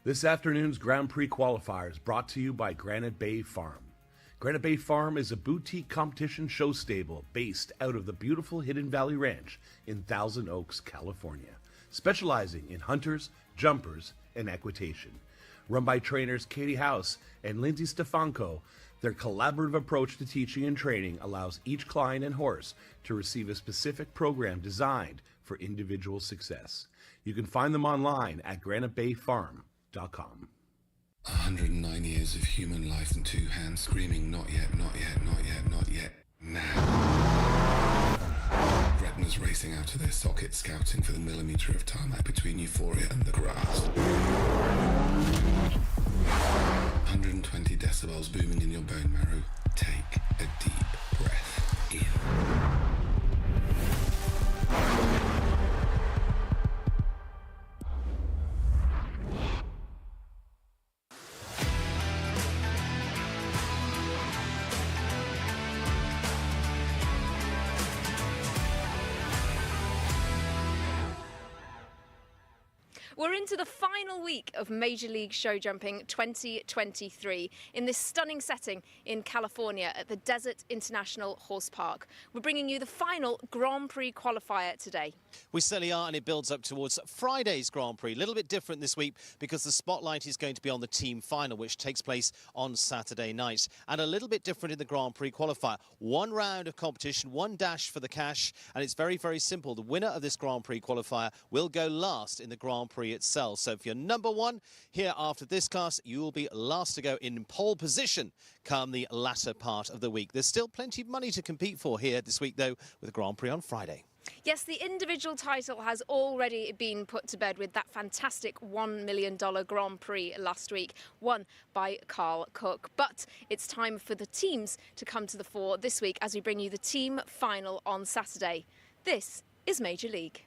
This afternoon's Grand Prix qualifier is brought to you by Granite Bay Farm. Granite Bay Farm is a boutique competition show stable based out of the beautiful Hidden Valley Ranch in Thousand Oaks, California, specializing in hunters, jumpers, and equitation. Run by trainers Katie House and Lindsay Stefanko, their collaborative approach to teaching and training allows each client and horse to receive a specific program designed for individual success. You can find them online at granitebayfarm.com. 109 years of human life and two hands screaming, not yet, not yet, not yet, not yet, now. Retinas racing out of their sockets, scouting for the millimetre of tarmac between euphoria and the grass. 120 decibels booming in your bone marrow. Take a deep breath in. We're into the final week of Major League Show Jumping 2023 in this stunning setting in California at the Desert International Horse Park. We're bringing you the final Grand Prix qualifier today. We certainly are, and it builds up towards Friday's Grand Prix. A little bit different this week because the spotlight is going to be on the team final, which takes place on Saturday night. And a little bit different in the Grand Prix qualifier. One round of competition, one dash for the cash, and it's very, very simple. The winner of this Grand Prix qualifier will go last in the Grand Prix itself. So if you're number one here after this class, you will be last to go in pole position come the latter part of the week. There's still plenty of money to compete for here this week, though, with the Grand Prix on Friday. Yes, the individual title has already been put to bed with that fantastic $1 million Grand Prix last week, won by Carl Cook. But it's time for the teams to come to the fore this week as we bring you the team final on Saturday. This is Major League.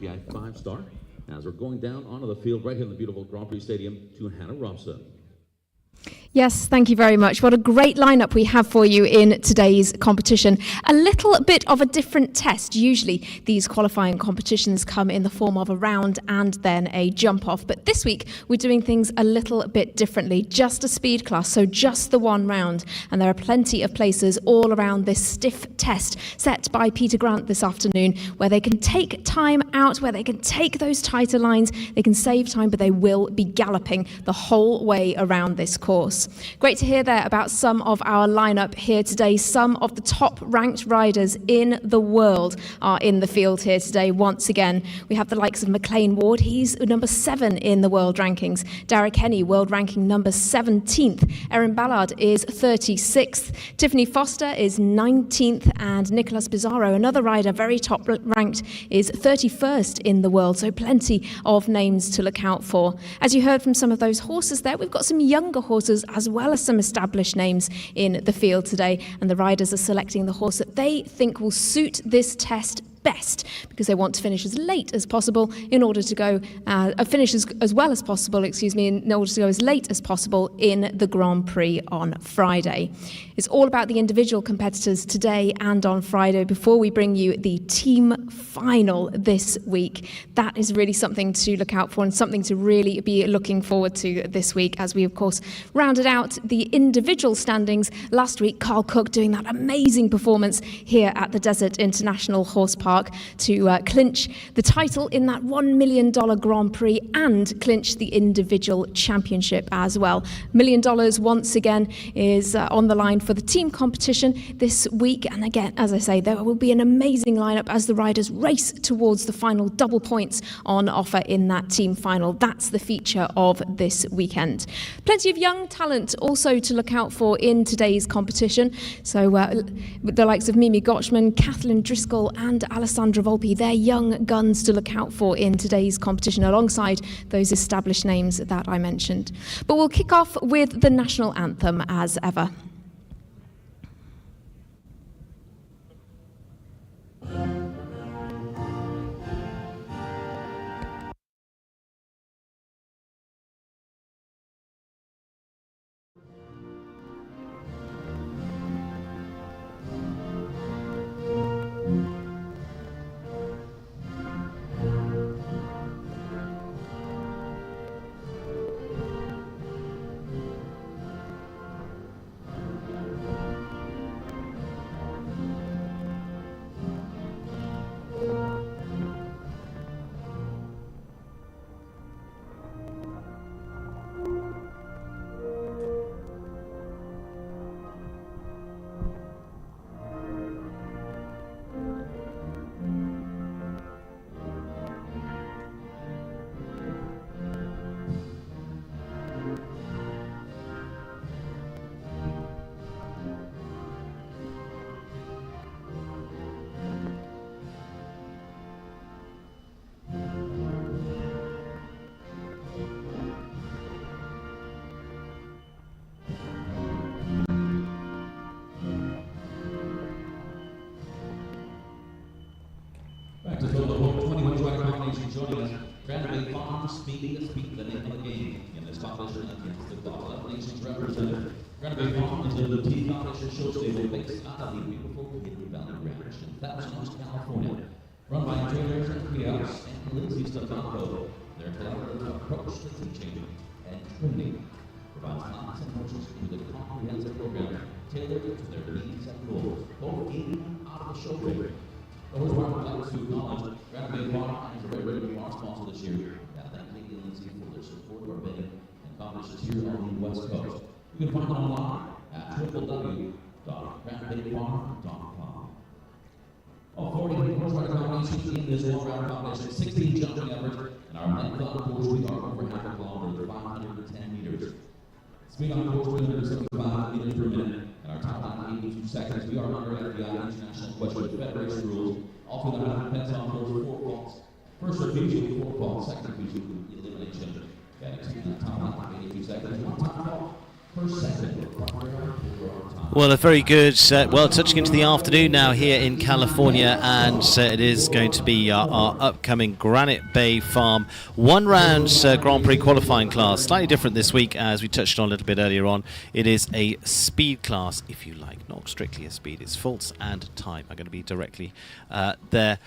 FEI 5-star as we're going down onto the field right here in the beautiful Grand Prix Stadium to Hannah Robson. Yes, thank you very much. What a great lineup we have for you in today's competition. A little bit of a different test. Usually these qualifying competitions come in the form of a round and then a jump off. But this week we're doing things a little bit differently. Just a speed class, so just the one round. And there are plenty of places all around this stiff test set by Peter Grant this afternoon where they can take time out, where they can take those tighter lines, they can save time, but they will be galloping the whole way around this course. Great to hear there about some of our lineup here today. Some of the top ranked riders in the world are in the field here today. Once again, we have the likes of McLean Ward. He's number 7 in the world rankings. Derek Henney, world ranking number 17th. Erin Ballard is 36th. Tiffany Foster is 19th. And Nicolas Pizarro, another rider, very top ranked, is 31st in the world. So plenty of names to look out for. As you heard from some of those horses there, we've got some younger horses as well as some established names in the field today, and the riders are selecting the horse that they think will suit this test best because they want to finish as late as possible in order to go finish as well as possible, in order to go as late as possible in the Grand Prix on Friday. It's all about the individual competitors today and on Friday before we bring you the team final this week. That is really something to look out for and something to really be looking forward to this week, as we of course rounded out the individual standings last week. Carl Cook doing that amazing performance here at the Desert International Horse Park to clinch the title in that $1 million Grand Prix and clinch the individual championship as well. $1 million once again is on the line for the team competition this week. And again, as I say, there will be an amazing lineup as the riders race towards the final double points on offer in that team final. That's the feature of this weekend. Plenty of young talent also to look out for in today's competition. So the likes of Mimi Gotchman, Kathleen Driscoll and Alessandra Volpi, they're young guns to look out for in today's competition alongside those established names that I mentioned. But we'll kick off with the national anthem as ever. To fill the whole 21 driver combination joining us, Granite Farm speaking the name of the game in this competition against the Top Nations representative. Granite Farm is a team competition show stable based out of the beautiful Hidden Valley Ranch in Thousand Oaks, California. Run by trainers and creators and Lindsay Stefano. Their collaborative approach to teaching and training provides lots and coaches with a comprehensive program tailored to their needs and goals, both in and out of the show ring. The horse park would like to acknowledge Granite Farm as a regular farm sponsor this year. Thank you, Lindsay, for their support of our bidding and competitions here on the West Coast. You can find them online at www.granitefarm.com. All 40 horse rider combinations in this one-round competition, 16 jumping efforts, and our length on course we are over half a kilometer, 510 meters. Speed on course 375 meters per minute, and our top line 82 seconds. We are under FEI International Question Federation rules. Altogether, depends on course 4 faults. First refusal, 4 faults. Second refusal, elimination. Got to keep that top line 82 seconds. 1 time fault per second. For our time. Well, a very good, touching into the afternoon now here in California, and it is going to be our upcoming Granite Bay Farm one-round Grand Prix qualifying class. Slightly different this week, as we touched on a little bit earlier on. It is a speed class, if you like, not strictly a speed. It's faults and time are going to be directly there.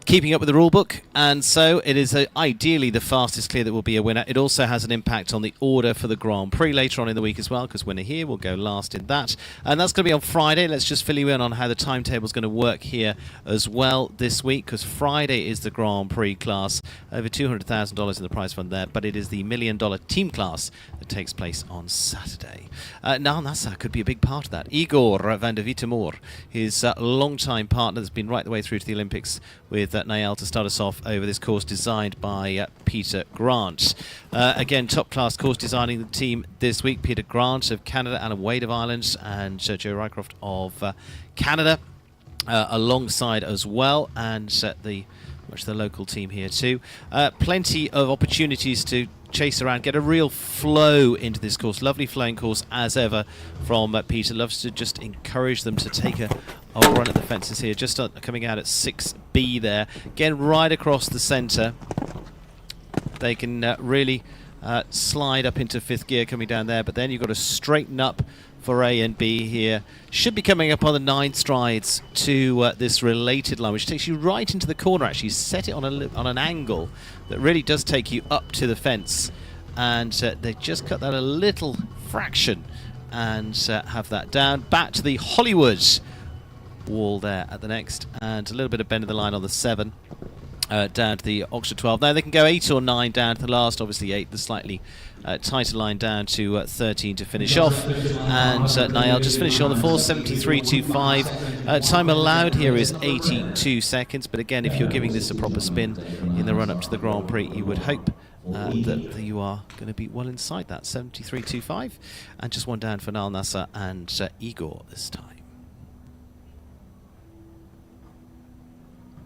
Keeping up with the rule book, and so it is ideally the fastest clear that will be a winner. It also has an impact on the order for the Grand Prix later on in the week as well, because winner here will go last in that, and that's going to be on Friday. Let's just fill you in on how the timetable is going to work here as well this week, because Friday is the Grand Prix class, over $200,000 in the prize fund there, but it is the $1 million team class that takes place on Saturday. Now Nassar could be a big part of that. Igor van der Wittemor, his long-time partner, that's been right the way through to the Olympics with Niall to start us off over this course designed by Peter Grant. Again, top-class course designing the team this week. Peter Grant of Canada, Alan Wade of Ireland, and Joe Rycroft of Canada alongside as well, and the local team here too. Plenty of opportunities to chase around, get a real flow into this course. Lovely flowing course as ever from Peter. Loves to just encourage them to take a run at the fences here. Just coming out at 6B there. Again, right across the centre. They can really slide up into 5th gear coming down there, but then you've got to straighten up for A and B here. Should be coming up on the 9 strides to this related line, which takes you right into the corner. Actually, set it on an angle that really does take you up to the fence, and they just cut that a little fraction and have that down. Back to the Hollywood wall there at the next, and a little bit of bend of the line on the 7. Down to the Oxford 12. Now they can go 8 or 9 down to the last. Obviously 8, the slightly tighter line down to 13 to finish off. And Niall just finishing on the 4, 73.25. Time allowed here is 82 seconds. But again, if you're giving this a proper spin in the run-up to the Grand Prix, you would hope that you are going to be well inside that, 73.25. And just one down for Niall Nassar and Igor this time.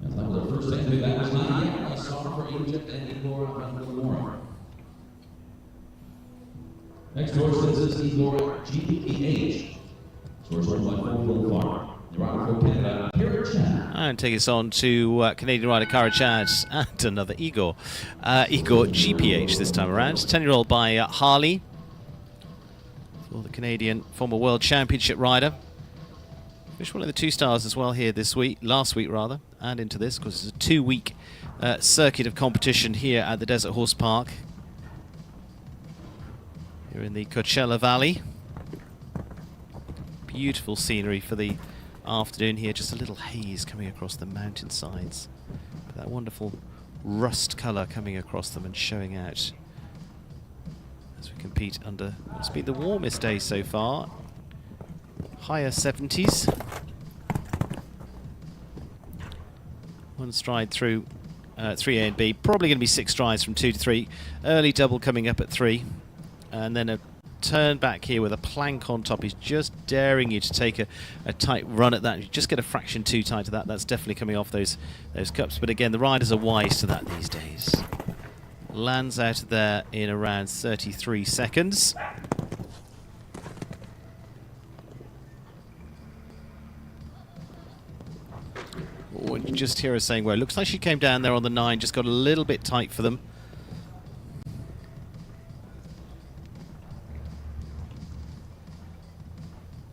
That was our first entry. That was not yet. A star for Egypt and Igor van der Moor. Next horse is Igor GPH. Source run by Full Farm. The rider for Canada, Kara Chad. And take us on to Canadian rider Kara Chad and another Igor. Igor GPH this time around. 10-year-old by Harley. For the Canadian former World Championship rider. Finished one of the 2 stars as well here last week rather, and into this, because it's a 2-week circuit of competition here at the Desert Horse Park. Here in the Coachella Valley. Beautiful scenery for the afternoon here, just a little haze coming across the mountainsides. But that wonderful rust colour coming across them and showing out as we compete under what's been the warmest day so far. Higher 70s. 1 stride through 3A and B. Probably going to be 6 strides from 2 to 3. Early double coming up at 3. And then a turn back here with a plank on top. He's just daring you to take a tight run at that. You just get a fraction too tight to that. That's definitely coming off those cups. But again, the riders are wise to that these days. Lands out of there in around 33 seconds. You just hear her saying, well, it looks like she came down there on the 9, just got a little bit tight for them.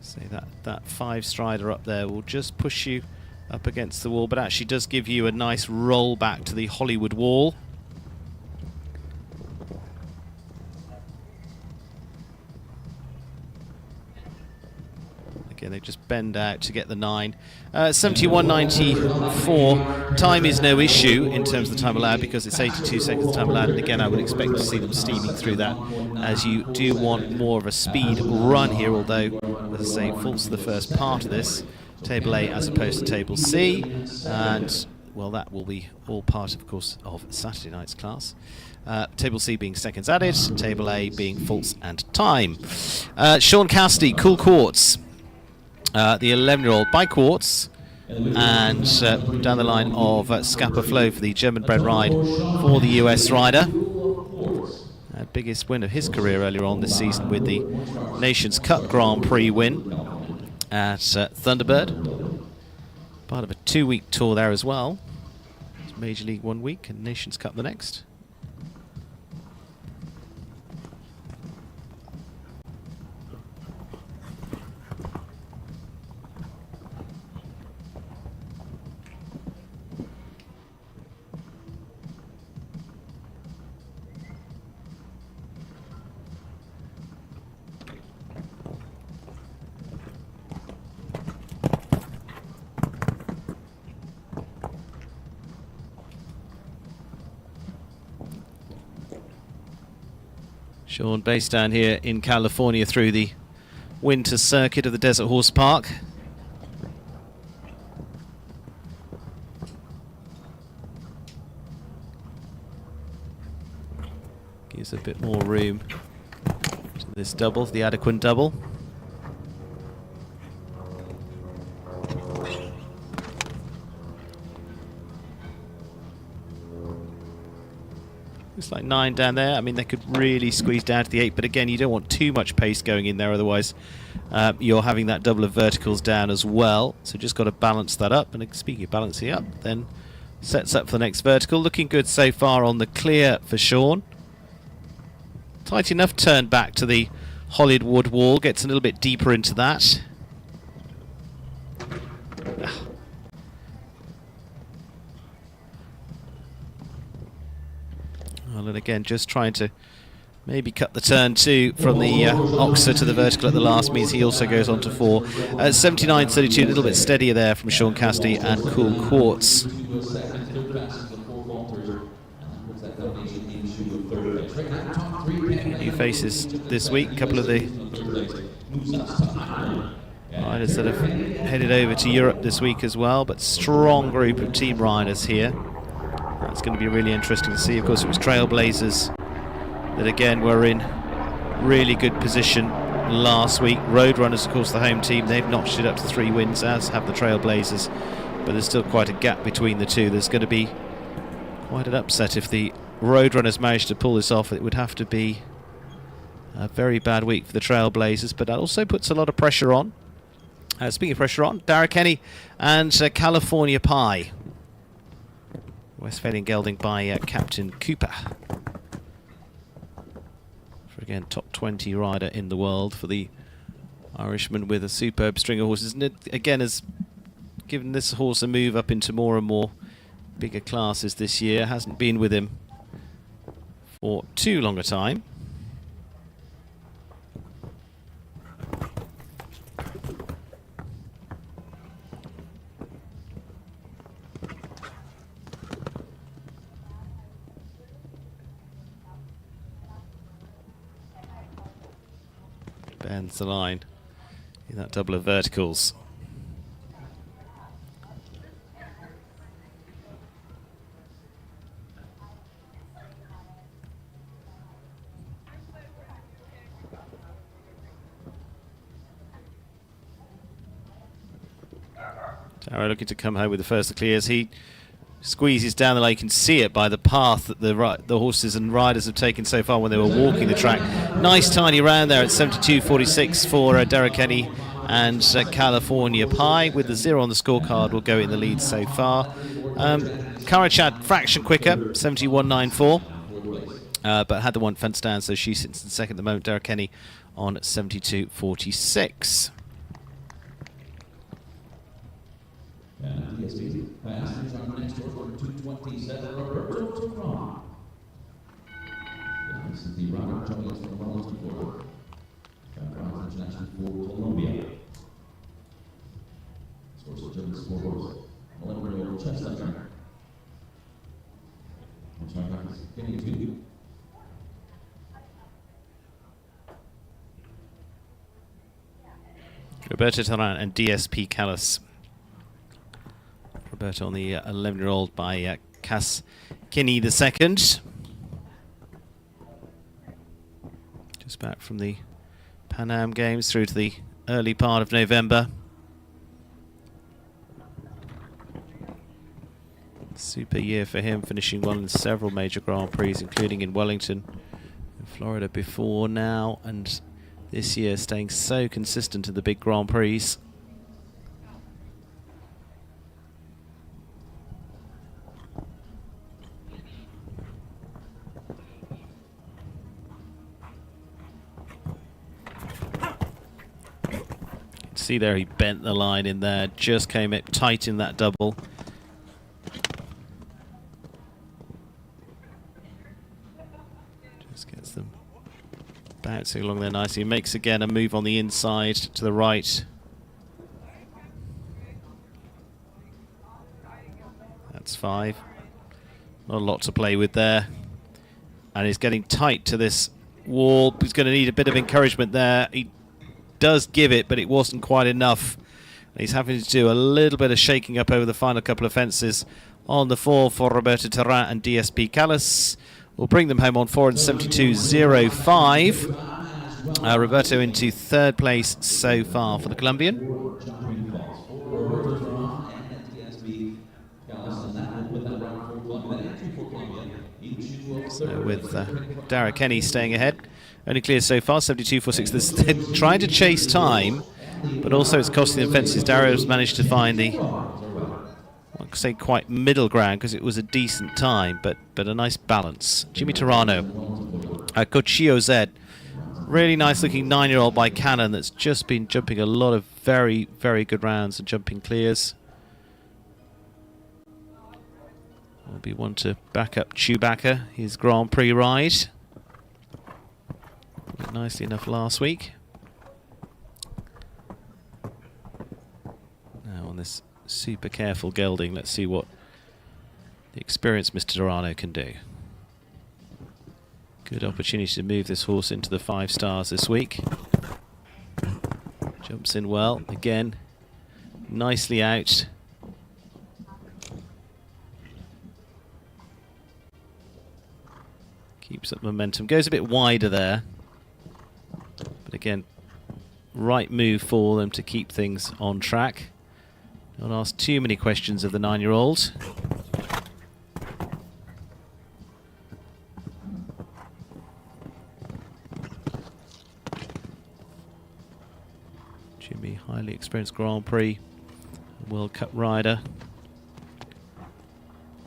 See, that 5-strider up there will just push you up against the wall, but actually does give you a nice roll back to the Hollywood wall. Again, they just bend out to get the 9. 71.94. Time is no issue in terms of the time allowed, because it's 82 seconds time allowed. And again, I would expect to see them steaming through that, as you do want more of a speed run here. Although, as I say, faults to the first part of this, Table A as opposed to Table C. And, well, that will be all part, of course, of Saturday night's class. Table C being seconds added, Table A being faults and time. Sean Cassidy, Cool Quartz. The 11-year-old by Quartz, and down the line of Scapa Flow for the German-bred ride for the US rider. Biggest win of his career earlier on this season with the Nations Cup Grand Prix win. at Thunderbird. Part of a 2-week tour there as well. It's Major League 1 week and Nations Cup the next. Sean based down here in California through the winter circuit of the Desert Horse Park. Gives a bit more room to this double, the adequate double. It's like 9 down there. I mean, they could really squeeze down to the 8, but again, you don't want too much pace going in there, otherwise you're having that double of verticals down as well. So just got to balance that up. And speaking of balancing up, then sets up for the next vertical. Looking good so far on the clear for Sean. Tight enough turn back to the Hollywood wall. Gets a little bit deeper into that. Well, and again, just trying to maybe cut the turn 2 from the Oxer to the vertical at the last means he also goes on to 4. 79.32, a little bit steadier there from Sean Cassidy and Cool Quartz. New faces this week, a couple of the riders that have headed over to Europe this week as well, but strong group of team riders here. That's going to be really interesting to see. Of course, it was Trailblazers that again were in really good position last week. Roadrunners, of course, the home team, they've notched it up to 3 wins, as have the Trailblazers, but there's still quite a gap between the two. There's going to be quite an upset if the Roadrunners manage to pull this off. It would have to be a very bad week for the Trailblazers, but that also puts a lot of pressure on. Speaking of pressure on, Dara Kenny and California Pie. Westphalian gelding by Captain Cooper. For again, top 20 rider in the world for the Irishman with a superb string of horses. And it, again, has given this horse a move up into more and more bigger classes this year. Hasn't been with him for too long a time. Bends the line in that double of verticals. Taro looking to come home with the first of the clears. He squeezes down the lake. You can see it by the path that the horses and riders have taken so far when they were walking the track. Nice tiny round there at 72.46 for Derek Kenny and California Pie, with the 0 on the scorecard will go in the lead so far. Karachad fraction quicker, 71.94, but had the one fence down, so she sits in second at the moment. Derek Kenny on 72.46. Roberto Taran and DSP Callis. Roberto on the 11-year-old by Cass Kinney II. Just back from the Pan Am Games through to the early part of November. Super year for him, finishing one in several major Grand Prix, including in Wellington, in Florida before now, and this year staying so consistent in the big Grand Prix. See there, he bent the line in there, just came it tight in that double. Just gets them bouncing along there nicely. He makes again a move on the inside to the right. That's 5. Not a lot to play with there. And he's getting tight to this wall. He's going to need a bit of encouragement there. He does give it, but it wasn't quite enough. He's having to do a little bit of shaking up over the final couple of fences on the 4 for Roberto Terrain and DSP Callas. Will bring them home on 472.05. Roberto into 3rd place so far for the Colombian. So with Dara Kenny staying ahead. Only clear so far, 72.46. They're trying to chase time, but also it's costing them fences. Dara has managed to find the, I'd say, quite middle ground because it was a decent time, but a nice balance. Jimmy Tarano, Cochillo Z, really nice looking 9-year-old by Cannon that's just been jumping a lot of very, very good rounds and jumping clears. Will be one to back up Chewbacca, his Grand Prix ride. Went nicely enough last week. Now on this super careful gelding, let's see what the experienced Mr. Dorano can do. Good opportunity to move this horse into the 5 stars this week. Jumps in well, again, nicely out. Keeps up momentum, goes a bit wider there. But again, right move for them to keep things on track. Don't ask too many questions of the 9-year-old. Jimmy, highly experienced Grand Prix World Cup rider.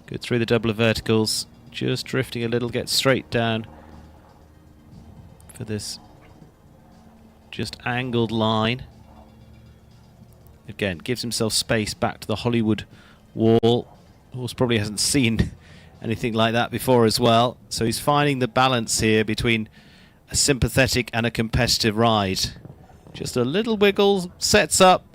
Good through the double of verticals. Just drifting a little, gets straight down for this just angled line. Again, gives himself space back to the Hollywood wall. Horse probably hasn't seen anything like that before as well. So he's finding the balance here between a sympathetic and a competitive ride. Just a little wiggle, sets up.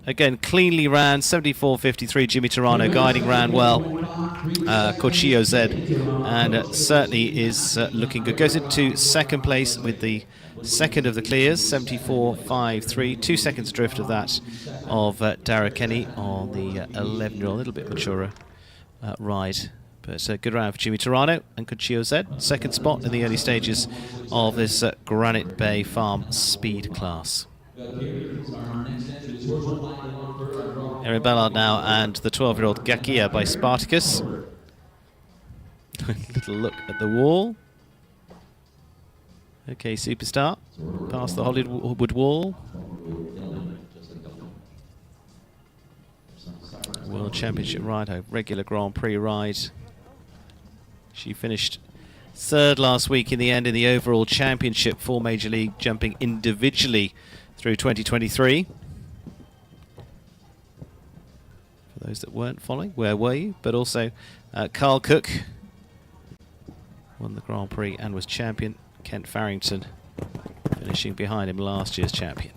Again, cleanly ran, 74.53, Jimmy Tarano guiding ran well. Cochillo Z, and certainly is looking good. Goes into 2nd place with the 2nd of the clears, 74.53. 2 seconds drift of that of Dara Kenny on the 11-year-old, a little bit maturer ride. But good round for Jimmy Tarano and Cochillo Z. 2nd spot in the early stages of this Granite Bay Farm speed class. Erin Ballard now and the 12-year-old Gakia by Spartacus. Little look at the wall. Okay, Superstar. Past the Hollywood wall. World Championship ride, a regular Grand Prix ride. She finished 3rd last week in the end in the overall championship for Major League, jumping individually through 2023. For those that weren't following, where were you? But also Carl Cook won the Grand Prix and was champion. Kent Farrington finishing behind him, last year's champion.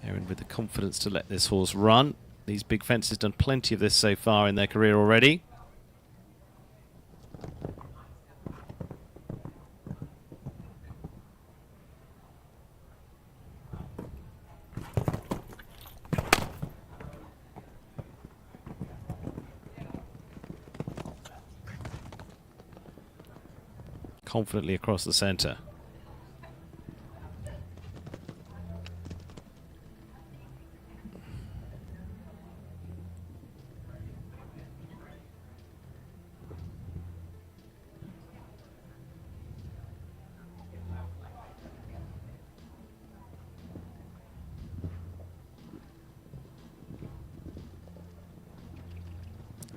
Erin with the confidence to let this horse run. These big fences done plenty of this so far in their career already. Confidently across the centre.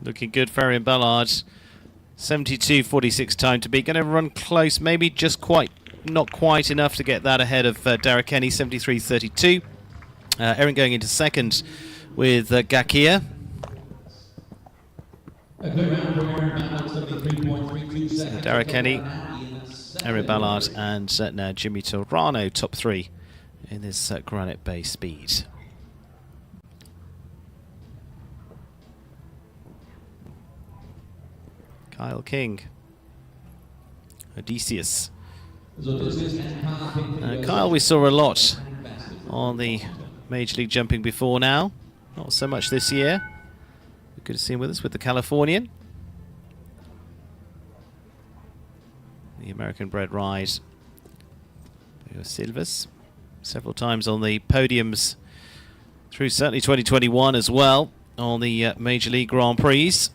Looking good for Erin Ballard. 72.46 time to beat. Going to run close, maybe just quite not quite enough to get that ahead of Derek Kenny, 73.32. Erin going into second with Gakia. So Derek Kenny, Erin Ballard, and now Jimmy Torano, top three in this Granite Bay Speed. Kyle King, Odysseus. Kyle we saw a lot on the Major League Jumping before now, not so much this year. We could have seen with us with the Californian. The American bred ride, Silvas, several times on the podiums through certainly 2021 as well on the Major League Grand Prix.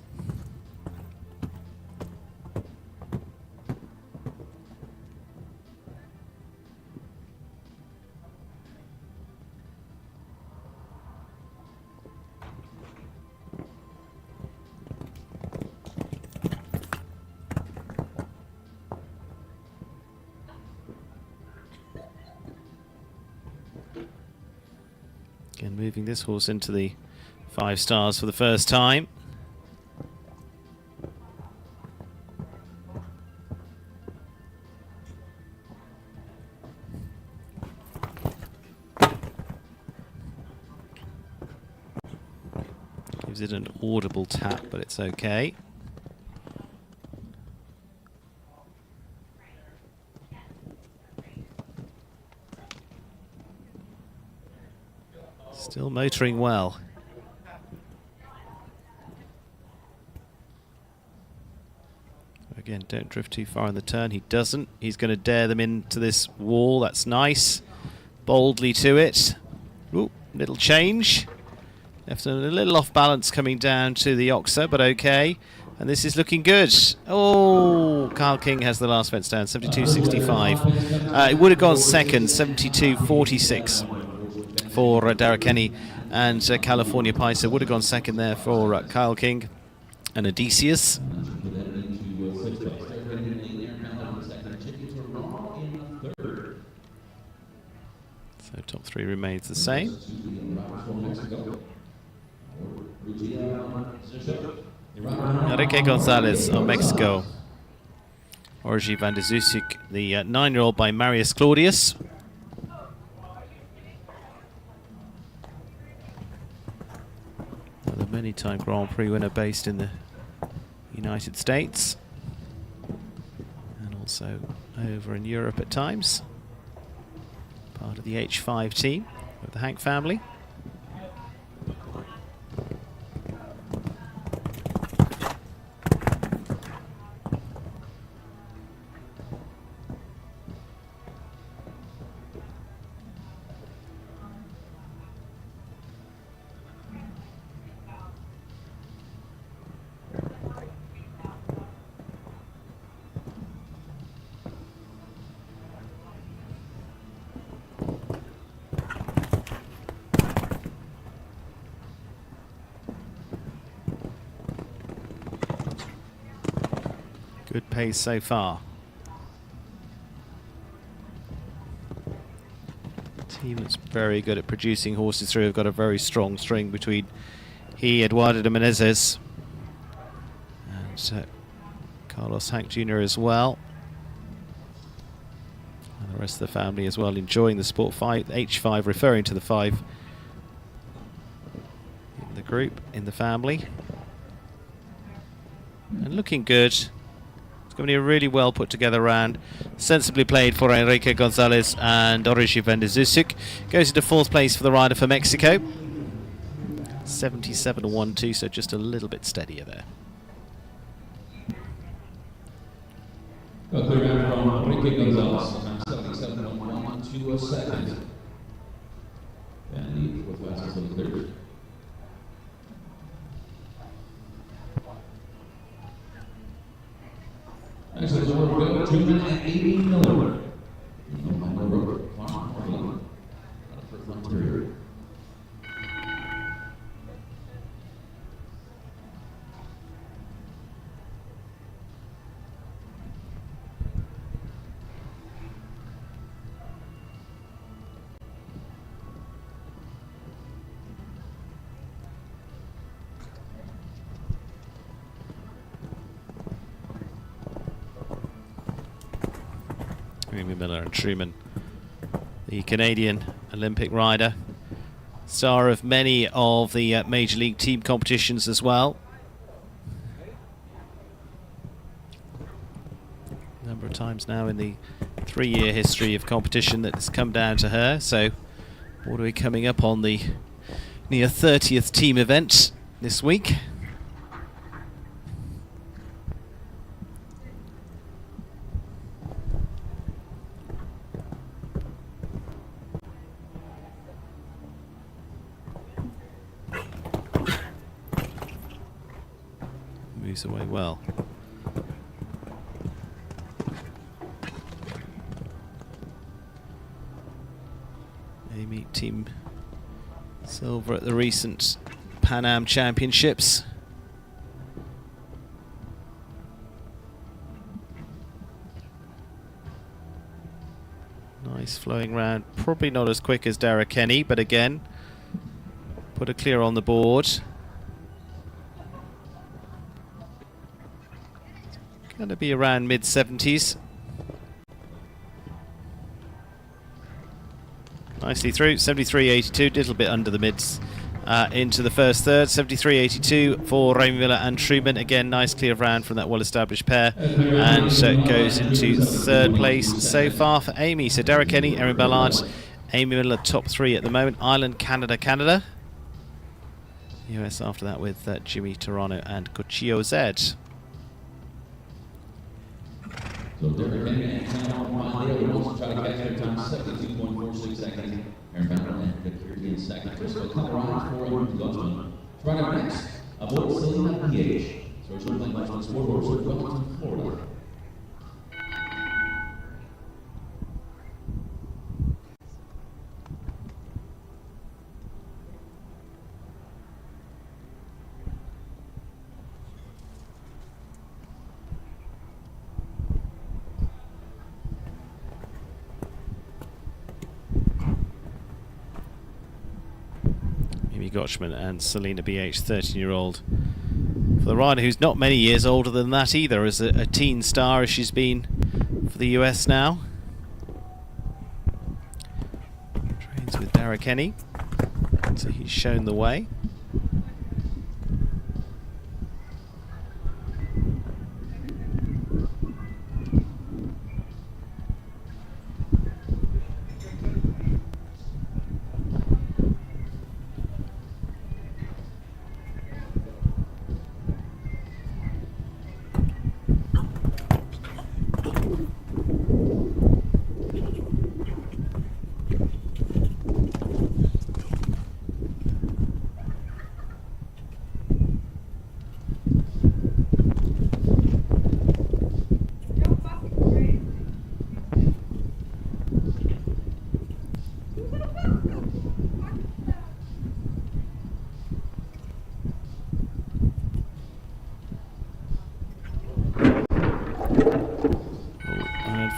Again, moving this horse into the 5 stars for the first time. Gives it an audible tap, but it's okay. Still motoring well. Again, don't drift too far in the turn. He doesn't. He's going to dare them into this wall. That's nice. Boldly to it. Ooh, little change. Left a little off balance coming down to the Oxer, but okay. And this is looking good. Oh, Kyle King has the last fence down, 72.65. It would have gone second, 72.46. For Derek Kenny and California Picer. Would have gone second there for Kyle King and Odysseus. So top three remains the same. Enrique Gonzalez of Mexico. Orgy van der Zusik, the 9-year-old by Marius Claudius. The many-time Grand Prix winner based in the United States and also over in Europe at times. Part of the H5 team of the Hank family. Good pace so far. Team that's very good at producing horses through. Have got a very strong string between he, Eduardo de Menezes, and Carlos Hank Jr. as well. And the rest of the family as well enjoying the sport. H5 referring to the 5 in the group, in the family. And looking good. Going to be a really well put together round. Sensibly played for Enrique Gonzalez and Origi van der Zusik. Goes into 4th place for the rider for Mexico. 77.12, so just a little bit steadier there. Got the round from Enrique Gonzalez, 77.1 to a second. And the 4th fastest of the third. Next is over 2 minutes and 80 Miller. Amy Miller and Truman, the Canadian Olympic rider, star of many of the Major League team competitions as well. A number of times now in the 3-year history of competition that has come down to her. So what are we coming up on the near 30th team event this week? Moves away well. Amy, team silver at the recent Pan Am Championships. Nice flowing round, probably not as quick as Dara Kenny, but again, put a clear on the board. Going to be around mid-70s. Nicely through, 73.82, little bit under the mids into the first third. 73.82 for Amy Miller and Truman. Again, nice clear round from that well-established pair. And so it goes into third place so far for Amy. So Dara Kenny, Erin Ballard, Amy Miller top 3 at the moment. Ireland, Canada. US after that with Jimmy Toronto and Cochio Z. So Derek Henry and Sam on the other ones try to catch their time 72.46 seconds. Aaron Ballard and Victoria in second. Crystal Colorado for Aaron Gutman. Right up next, aboard Selena PH. So it's something like on scoreboard for Wellington, Florida. Gotchman and Selena BH, 13-year-old. For the rider who's not many years older than that either, as a teen star as she's been for the US now. Trains with Dara Kenny, so he's shown the way.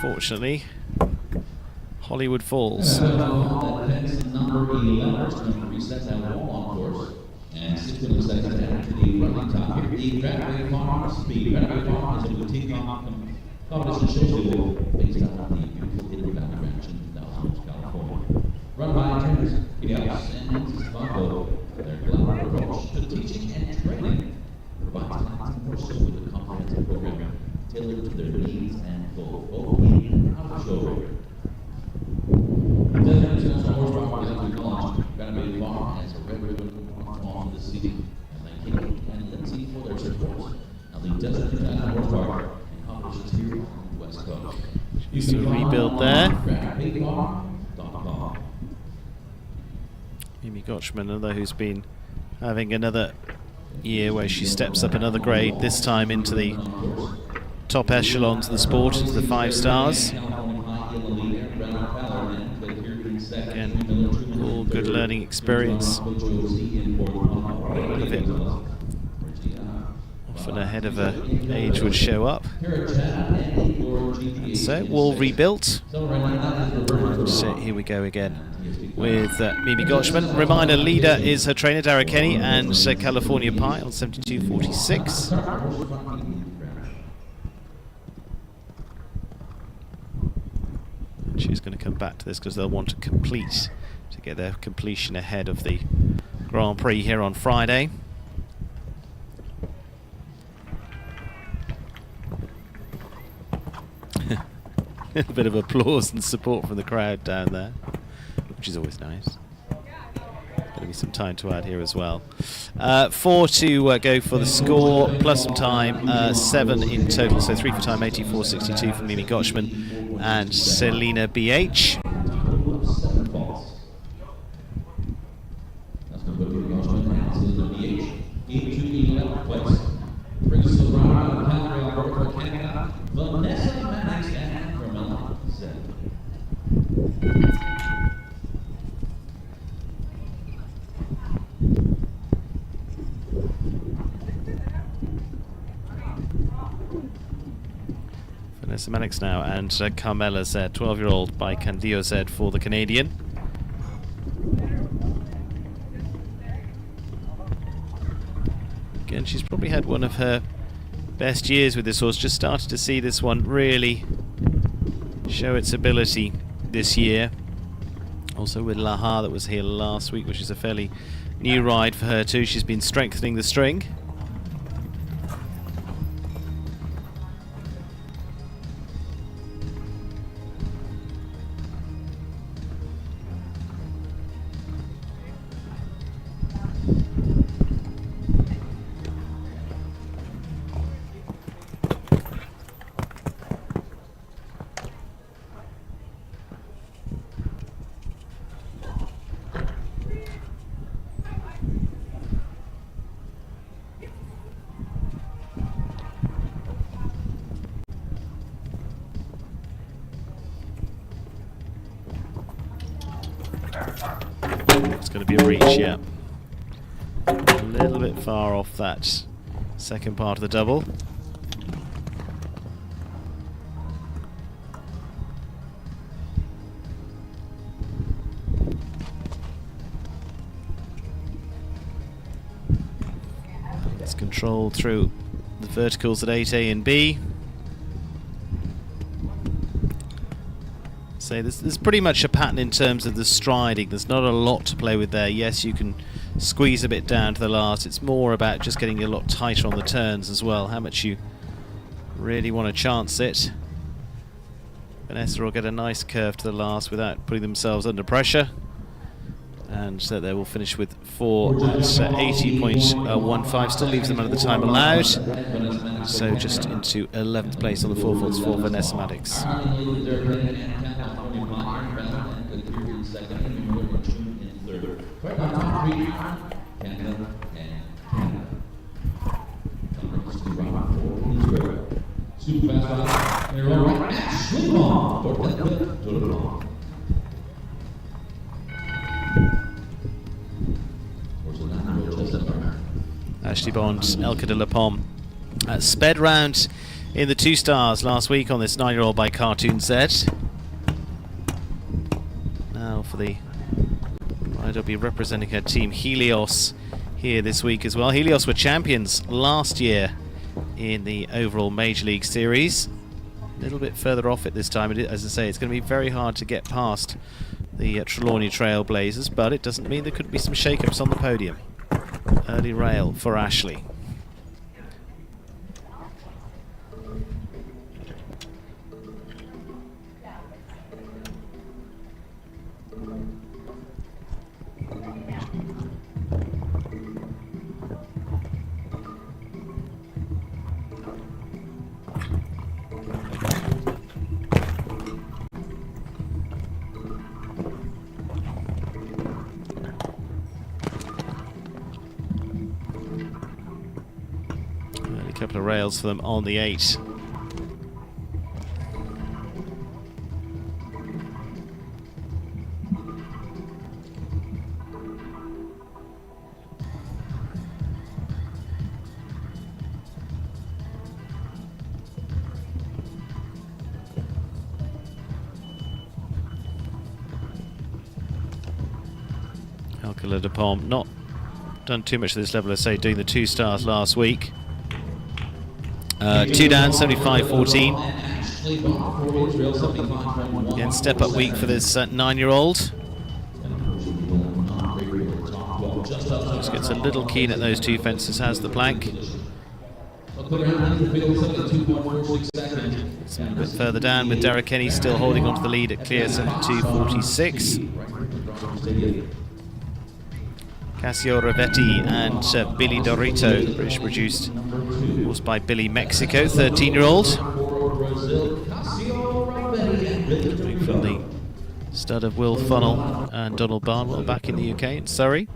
Unfortunately, Hollywood Falls. Number 11 is going to reset that wall on course. And 6 minutes seconds after the running top here, the GRANITE Farm Speed. GRANITE Farm is a boutique competition show based on the beautiful Hidden Valley Ranch in Dallas, California. Run by trainers, Gideos and Stavago. Their collaborative approach to teaching and training provides clients and courses with a comprehensive program tailored to their needs and goals, both in and out of show. The Desert International Horsepower Rally we launched GRANITE Farm as a red ribbon on the season, and thank Kate and Lindsay for their support. Now the Desert International Horsepower and competitions here on the West Coast. Just a rebuild there. Mimi Gotchman, another who's been having another year where she steps up another grade, this time into the top echelons of the sport, into the 5 stars. Again, all good learning experience. All of it often ahead of her age would show up. And so, wall rebuilt. And so here we go again with Mimi Gotchman. Reminder, leader is her trainer Dara Kenny and California Pie on 72.46. She's going to come back to this because they'll want to complete, to get their completion ahead of the Grand Prix here on Friday. A little bit of applause and support from the crowd down there, which is always nice. Going to be some time to add here as well. 4 to go for the score, plus some time, 7 in total, so 3 for time, 84.62 from Mimi Gotchman and Selina BH. Vanessa Mannix now, and Carmela Z, 12-year-old by Candio Z for the Canadian. Again, she's probably had one of her best years with this horse. Just started to see this one really show its ability this year. Also with Laha that was here last week, which is a fairly new ride for her too. She's been strengthening the string. It's going to be a reach, yeah. A little bit far off that second part of the double. It's controlled through the verticals at 8A and B. So there's pretty much a pattern in terms of the striding. There's not a lot to play with there. Yes, you can squeeze a bit down to the last. It's more about just getting a lot tighter on the turns as well, how much you really want to chance it. Vanessa will get a nice curve to the last without putting themselves under pressure. And so they will finish with 4 at 80.15. Still leaves them under the time allowed. So just into 11th place on the 4-4 for Vanessa Maddox. Ashley Bond, Elka de la Pomme, sped round in the 2 stars last week on this 9-year-old by Cartoon Z. Now for the ride, will be representing her team Helios here this week as well. Helios were champions last year in the overall Major League Series. A little bit further off it this time. As I say, it's going to be very hard to get past the Trelawney Trailblazers, but it doesn't mean there could be some shake-ups on the podium. Early rail for Ashley. Couple of rails for them on the 8. Elka de Pomme not done too much at this level, as I say, doing the 2 stars last week. 2 down, 75-14. Again, step up week for this 9-year-old. Just gets a little keen at those 2 fences, has the plank. A bit further down with Derek Kenny still holding on to the lead at clear 72-46. Cassio Ravetti and Billy Dorito, British produced, was by Billy Mexico, 13-year-old. From the stud of Will Funnell and Donald Barnwell back in the UK in Surrey.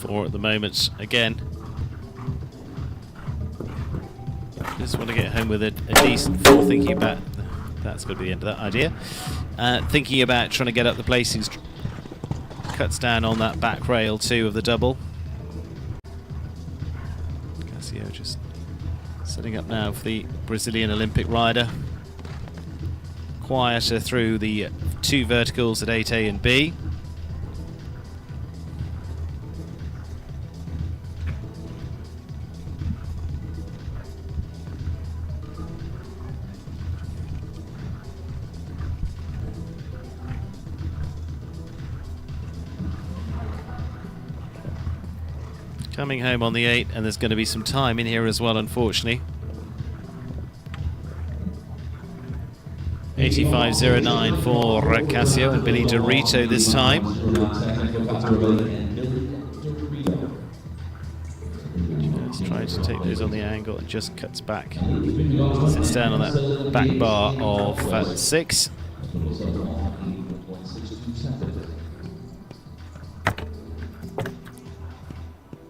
At the moment again. Just want to get home with a decent 4, thinking about that's going to be the end of that idea. Thinking about trying to get up the placings, cuts down on that back rail too of the double. Cassio just setting up now for the Brazilian Olympic rider. Quieter through the 2 verticals at 8A and B. Coming home on the 8, and there's going to be some time in here as well, unfortunately. 85.09 for Cassio and Billy Dorito this time. Just trying to take those on the angle and just cuts back. Sits down on that back bar of 6.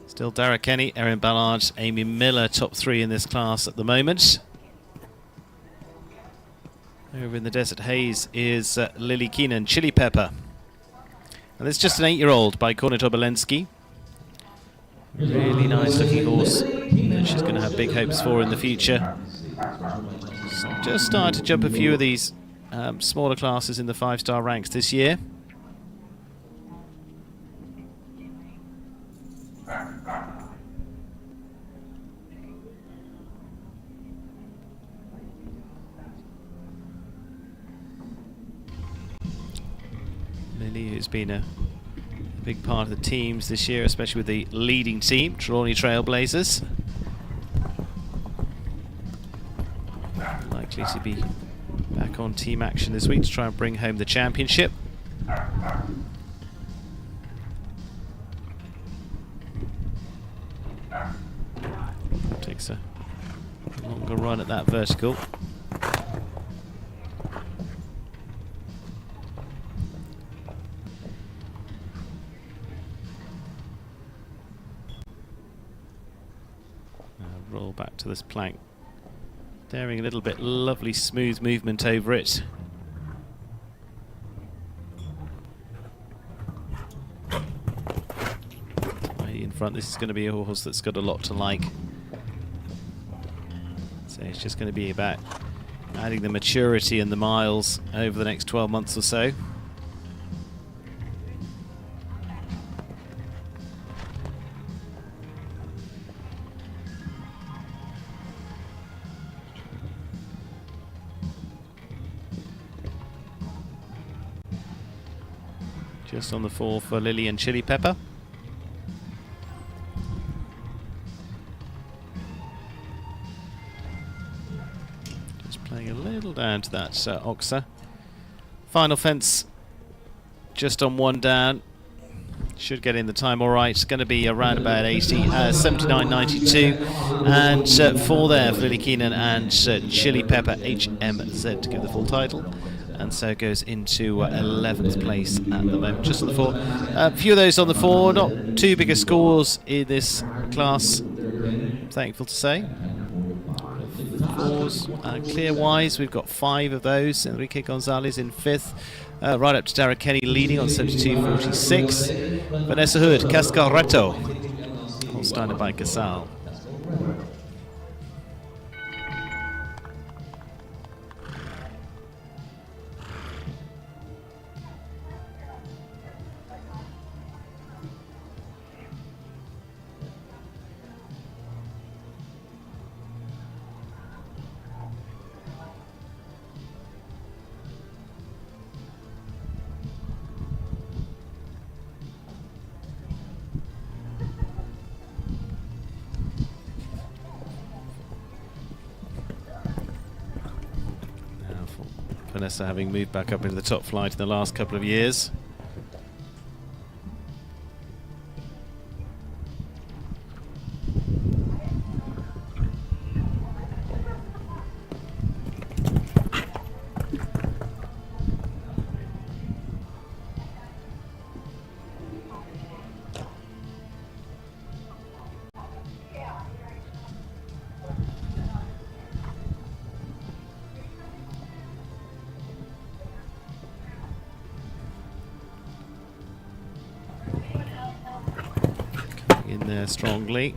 Still Derek Kenny, Erin Ballard, Amy Miller, top 3 in this class at the moment. Over in the Desert Haze is Lily Keenan, Chili Pepper. And it's just an 8-year-old by Kornet Obolensky. Really nice looking horse that she's going to have big hopes for in the future. So just started to jump a few of these smaller classes in the 5-star ranks this year. Lily, who's been a big part of the teams this year, especially with the leading team, Trelawney Trailblazers. Likely to be back on team action this week to try and bring home the championship. Takes a longer run at that vertical. Roll back to this plank. Daring a little bit, lovely smooth movement over it. Way in front, this is going to be a horse that's got a lot to like. So it's just going to be about adding the maturity and the miles over the next 12 months or so. Just on the 4 for Lily and Chili Pepper. Just playing a little down around that Oxa. Final fence just on one down. Should get in the time all right. It's going to be around about 79.92. And 4 there for Lily Keenan and Chili Pepper HMZ to give the full title. And so it goes into 11th place at the moment, just on the 4. A few of those on the 4, not too big a scores in this class, thankful to say. 4s, clear-wise, we've got 5 of those. Enrique Gonzalez in 5th. Right up to Dara Kenny leading on 72.46. Vanessa Hood, Cascaretto, Holsteiner by Casal. Vanessa having moved back up into the top flight in the last couple of years. In there strongly.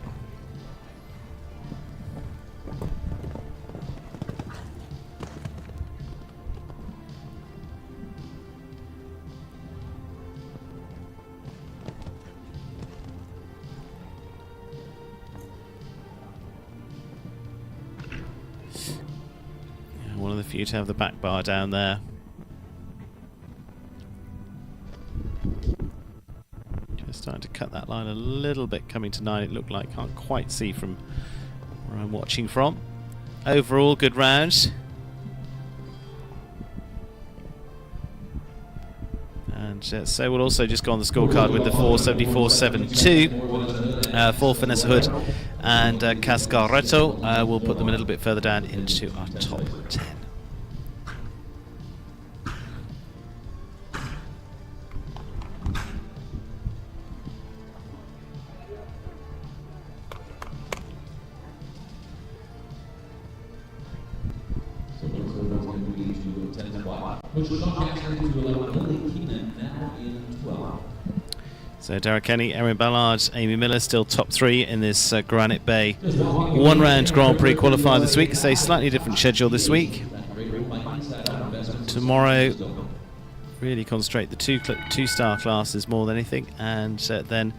Yeah, one of the few to have the back bar down there. Starting to cut that line a little bit coming to 9, it looked like. Can't quite see from where I'm watching from. Overall, good round. And so we'll also just go on the scorecard with the 474.72 for Vanessa Hood and Cascaretto. We'll put them a little bit further down into our top 10. So Dara Kenny, Erin Ballard, Amy Miller still top 3 in this Granite Bay 1 round Grand Prix qualifier this week. It's a slightly different schedule this week. Tomorrow really concentrate the two-star classes more than anything, and then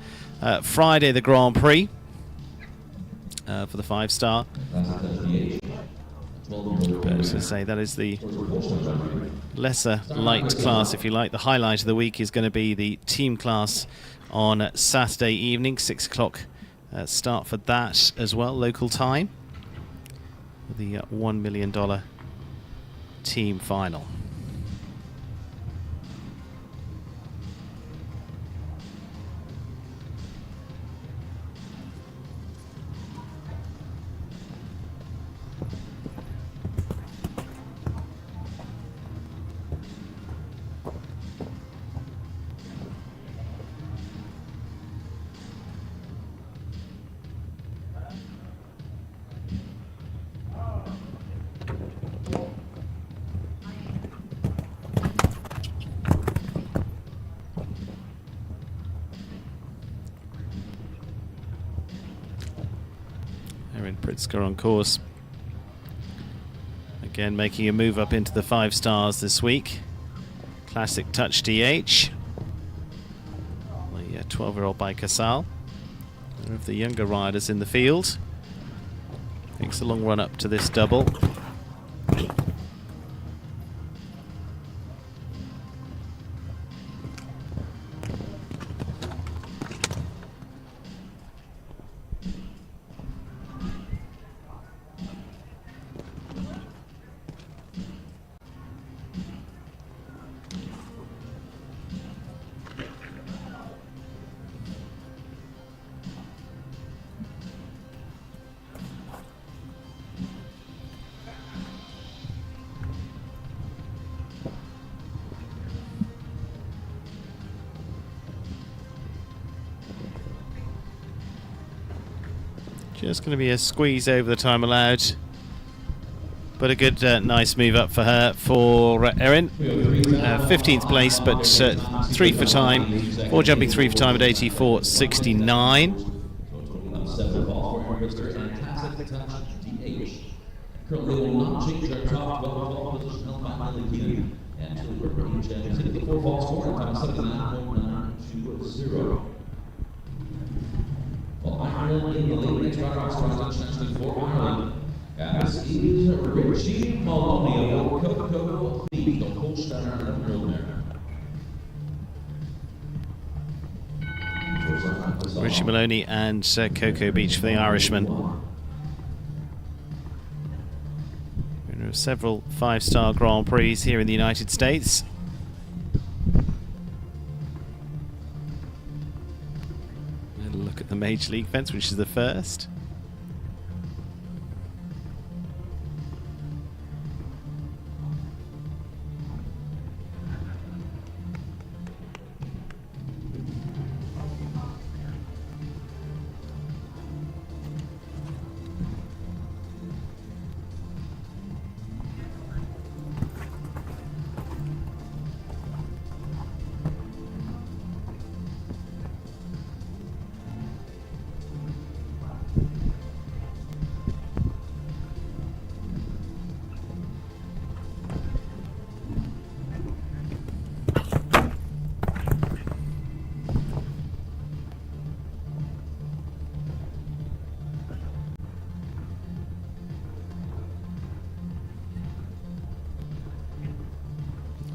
Friday the Grand Prix for the 5-star. But as I say, that is the lesser light class, if you like. The highlight of the week is going to be the team class on Saturday evening, 6 o'clock start for that as well, local time. The $1 million team final. Erin Pritzker on course. Again, making a move up into the 5 stars this week. Classic Touch DH. The 12-year-old by Casal. One of the younger riders in the field. Takes a long run up to this double. Just going to be a squeeze over the time allowed. But a good, nice move up for her, for Erin. 15th place, but 3 for time. 4 jumping 3 for time at 84.69. Currently will not change our top 12 position held by Miley Keenan. And we're bringing champions into the 4 fall score time 79.920. Well, Ireland in the late next round of internationally for Ireland. This is Richie Maloney of Coco League, the Holstein Richie Maloney and Cocoa Beach for the Irishman. Winner of several 5-star Grand Prix here in the United States. A look at the Major League fence, which is the first.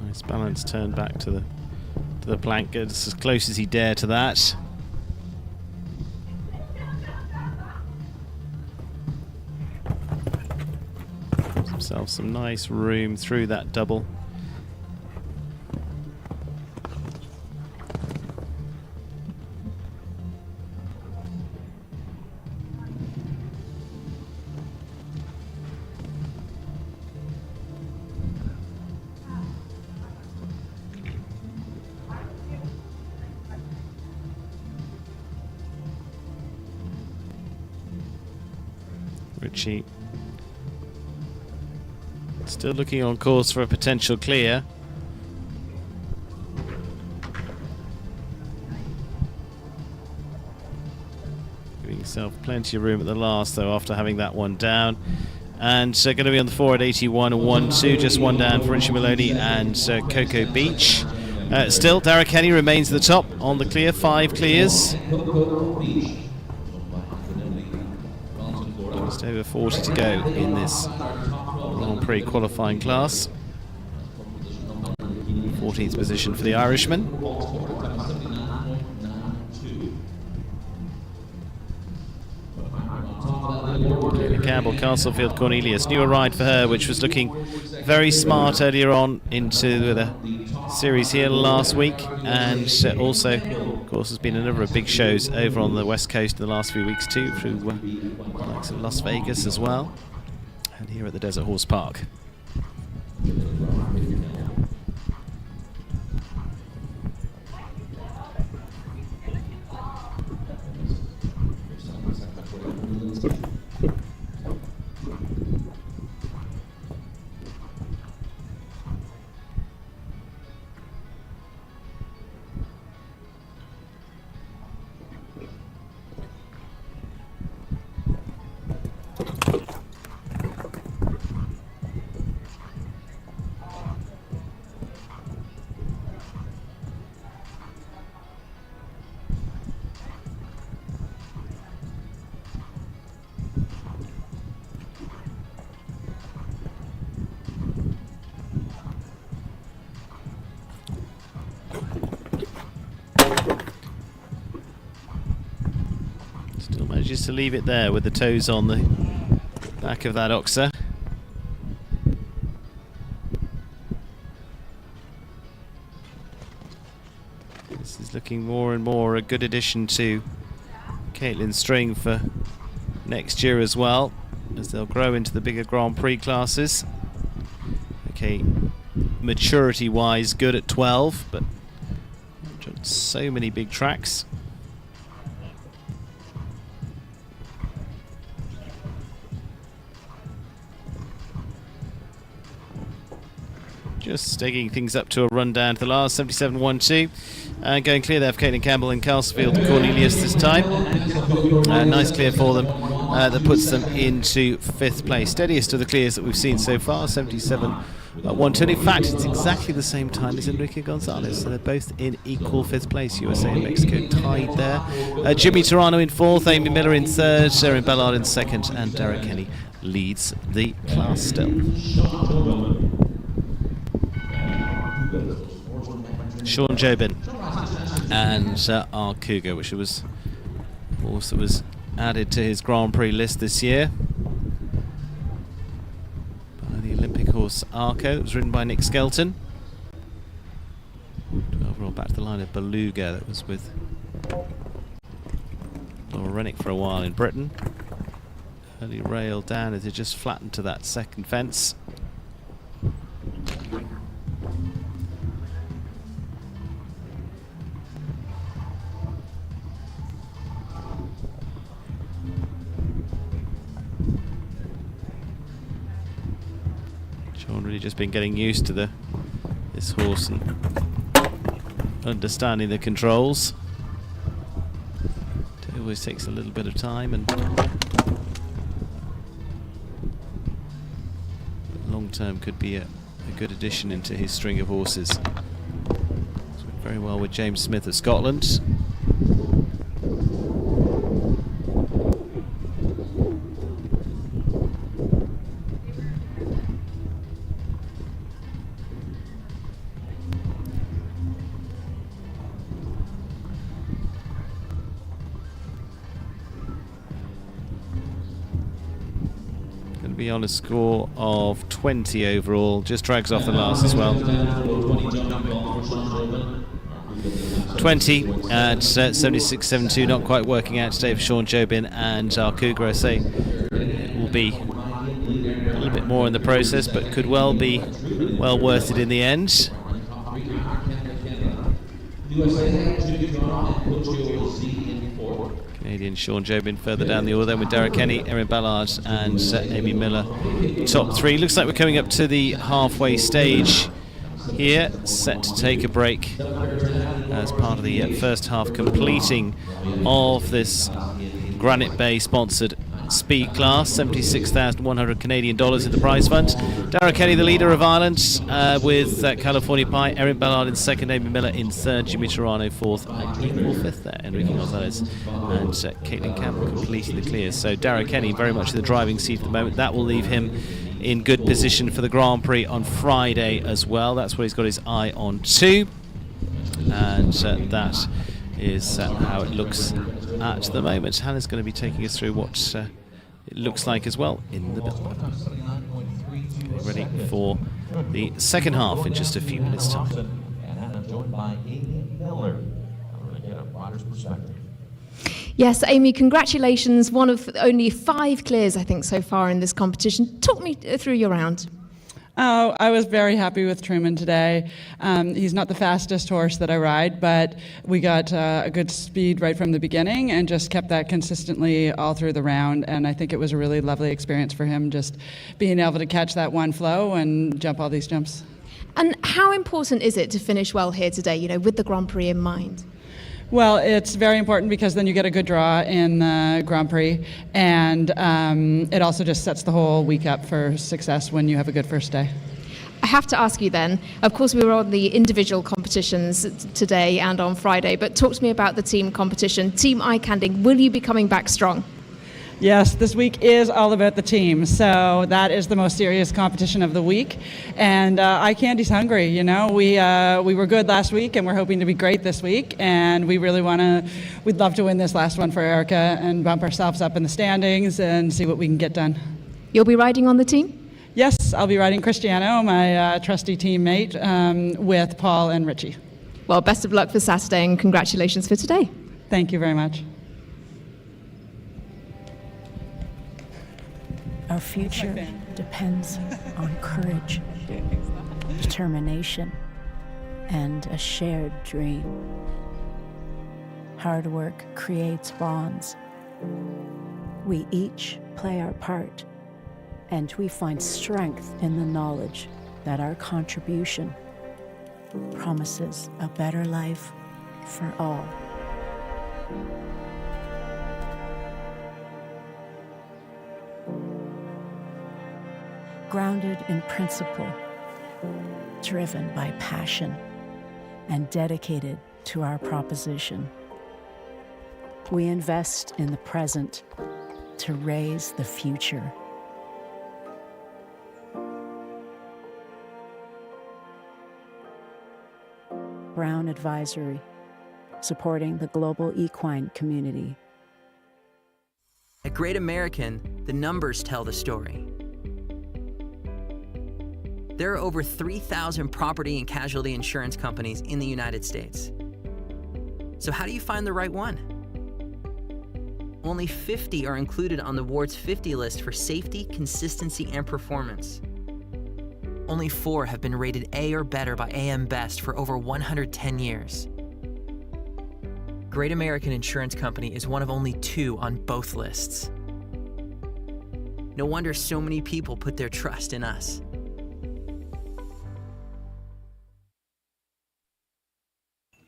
Nice balance, turned back to the plank, gets as close as he dare to that. Gives himself some nice room through that double. Richie still looking on course for a potential clear. Giving himself plenty of room at the last though after having that one down. And going to be on the 4 at 81.12, just one down for Richie Maloney and Cocoa Beach. Still, Derek Kenny remains at the top on the clear, 5 clears. Just over 40 to go in this Grand Prix qualifying class. 14th position for the Irishman. Campbell, Castlefield, Cornelius. New ride for her, which was looking very smart earlier on into the series here last week, and also, of course, has been a number of big shows over on the West Coast in the last few weeks too, through the likes of Las Vegas as well, and here at the Desert Horse Park. Still manages to leave it there with the toes on the back of that oxer. This is looking more and more a good addition to Caitlin's string for next year as well, as they'll grow into the bigger Grand Prix classes. Okay, maturity-wise, good at 12, but so many big tracks. Just taking things up to a rundown to the last, 77-1-2. Going clear there for Caitlin Campbell and Castleford Cornelius this time. Nice clear for them. That puts them into 5th place. Steadiest of the clears that we've seen so far, 77-1-2. In fact, it's exactly the same time as Enrique Gonzalez, so they're both in equal 5th place. USA and Mexico tied there. Jimmy Torano in 4th, Amy Miller in 3rd, Erin Ballard in 2nd, and Derek Kenny leads the class still. Sean Jobin and our Cougar, which was also was added to his Grand Prix list this year by the Olympic horse Arco. It was ridden by Nick Skelton. Overall back to the line of Beluga, that was with Laura Rennick for a while in Britain. Early rail down as it just flattened to that second fence. Sean really just been getting used to this horse and understanding the controls. It always takes a little bit of time, and long term could be a good addition into his string of horses. It's went very well with James Smith of Scotland. Be on a score of 20 overall, just drags off the last as well. 20 at 76.72, not quite working out today for Sean Jobin and our Cougar. I say it will be a little bit more in the process, but could well be well worth it in the end. Canadian Sean Jobin further down the order, then with Derek Kenny, Erin Ballard and Amy Miller top 3. Looks like we're coming up to the halfway stage here, set to take a break as part of the first half completing of this Granite Bay sponsored speed class. 76,100 Canadian dollars in the prize fund. Derek Kenny, the leader of Ireland, with California Pie. Erin Ballard in 2nd, Amy Miller in 3rd, Jimmy Torano 4th, and equal 5th there, Enrique Gonzalez and Caitlin Campbell completing the clears. So Derek Kenny very much in the driving seat at the moment. That will leave him in good position for the Grand Prix on Friday as well. That's what he's got his eye on too, and that is how it looks at the moment. Hannah's going to be taking us through what it looks like as well in the build-up. Ready for the second half in just a few minutes' time. Yes, Amy, congratulations. One of only 5 clears, I think, so far in this competition. Talk me through your round. Oh, I was very happy with Truman today. He's not the fastest horse that I ride, but we got a good speed right from the beginning and just kept that consistently all through the round. And I think it was a really lovely experience for him, just being able to catch that one flow and jump all these jumps. And how important is it to finish well here today, you know, with the Grand Prix in mind? Well, it's very important because then you get a good draw in the Grand Prix, and it also just sets the whole week up for success when you have a good first day. I have to ask you then, of course we were on the individual competitions today and on Friday, but talk to me about the team competition. Team Eye Candy, will you be coming back strong? Yes, this week is all about the team, so that is the most serious competition of the week, and Eye Candy's hungry. You know, we were good last week, and we're hoping to be great this week, and we'd love to win this last one for Erica and bump ourselves up in the standings and see what we can get done. You'll be riding on the team? Yes, I'll be riding Cristiano, my trusty teammate, with Paul and Richie. Well, best of luck for Saturday, and congratulations for today. Thank you very much. Our future depends on courage, determination, and a shared dream. Hard work creates bonds. We each play our part, and we find strength in the knowledge that our contribution promises a better life for all. Grounded in principle, driven by passion, and dedicated to our proposition, we invest in the present to raise the future. Brown Advisory, supporting the global equine community. At Great American, the numbers tell the story. There are over 3,000 property and casualty insurance companies in the United States. So how do you find the right one? Only 50 are included on the Ward's 50 list for safety, consistency, and performance. Only 4 have been rated A or better by AM Best for over 110 years. Great American Insurance Company is one of only 2 on both lists. No wonder so many people put their trust in us.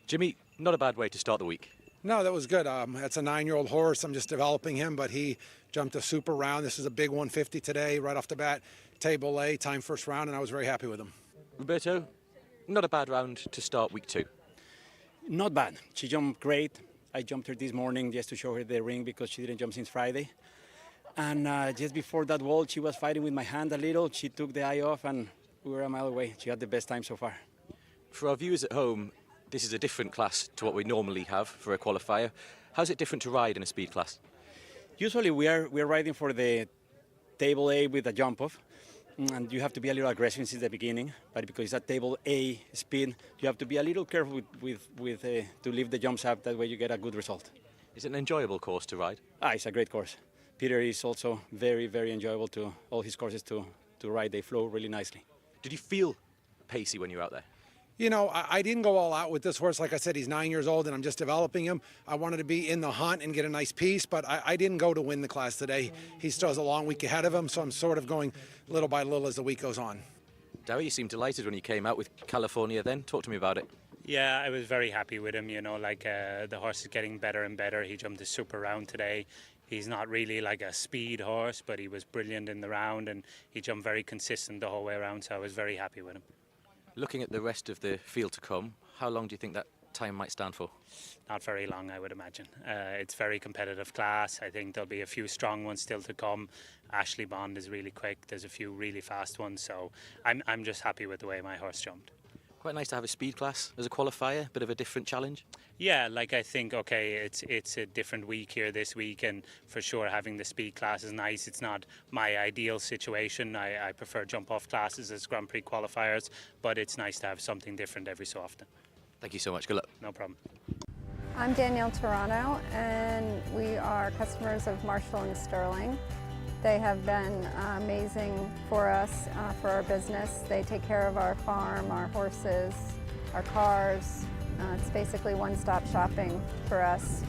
Jimmy, not a bad way to start the week. No, that was good. That's a 9-year-old horse. I'm just developing him, but he jumped a super round. This is a big 150 today, right off the bat. Table A, time first round, and I was very happy with him. Roberto, not a bad round to start week 2. Not bad. She jumped great. I jumped her this morning just to show her the ring because she didn't jump since Friday. And just before that wall, she was fighting with my hand a little. She took the eye off, and we were a mile away. She had the best time so far. For our viewers at home, this is a different class to what we normally have for a qualifier. How's it different to ride in a speed class? Usually we're riding for the table A with a jump off, and you have to be a little aggressive since the beginning. But because it's a table A speed, you have to be a little careful to leave the jumps up. That way you get a good result. Is it an enjoyable course to ride? It's a great course. Peter is also very, very enjoyable to all his courses to ride. They flow really nicely. Did you feel pacey when you were out there? You know, I didn't go all out with this horse. Like I said, he's 9 years old and I'm just developing him. I wanted to be in the hunt and get a nice piece, but I didn't go to win the class today. He still has a long week ahead of him, so I'm sort of going little by little as the week goes on. Darry, you seemed delighted when you came out with California then. Talk to me about it. Yeah, I was very happy with him. You know, the horse is getting better and better. He jumped a super round today. He's not really like a speed horse, but he was brilliant in the round and he jumped very consistent the whole way around, so I was very happy with him. Looking at the rest of the field to come, how long do you think that time might stand for? Not very long, I would imagine. It's very competitive class. I think there'll be a few strong ones still to come. Ashley Bond is really quick. There's a few really fast ones, so I'm just happy with the way my horse jumped. Quite nice to have a speed class as a qualifier, bit of a different challenge. Yeah, like I think, okay, it's a different week here this week, and for sure having the speed class is nice. It's not my ideal situation. I prefer jump-off classes as Grand Prix qualifiers, but it's nice to have something different every so often. Thank you so much. Good luck. No problem. I'm Danielle Toronto, and we are customers of Marshall and Sterling. They have been amazing for us, for our business. They take care of our farm, our horses, our cars. It's basically one-stop shopping for us.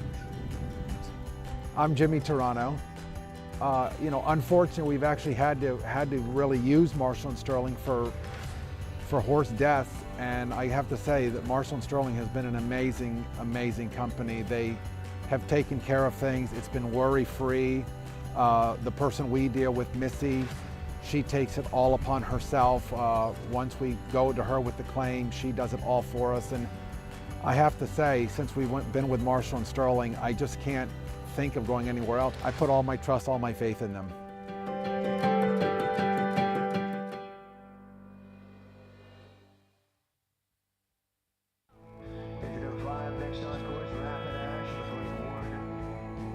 I'm Jimmy Toronto. You know, unfortunately, we've actually had to really use Marshall and Sterling for horse deaths, and I have to say that Marshall and Sterling has been an amazing, amazing company. They have taken care of things. It's been worry-free. The person we deal with, Missy, she takes it all upon herself. Once we go to her with the claim, she does it all for us. And I have to say, since we've been with Marshall and Sterling, I just can't think of going anywhere else. I put all my trust, all my faith in them.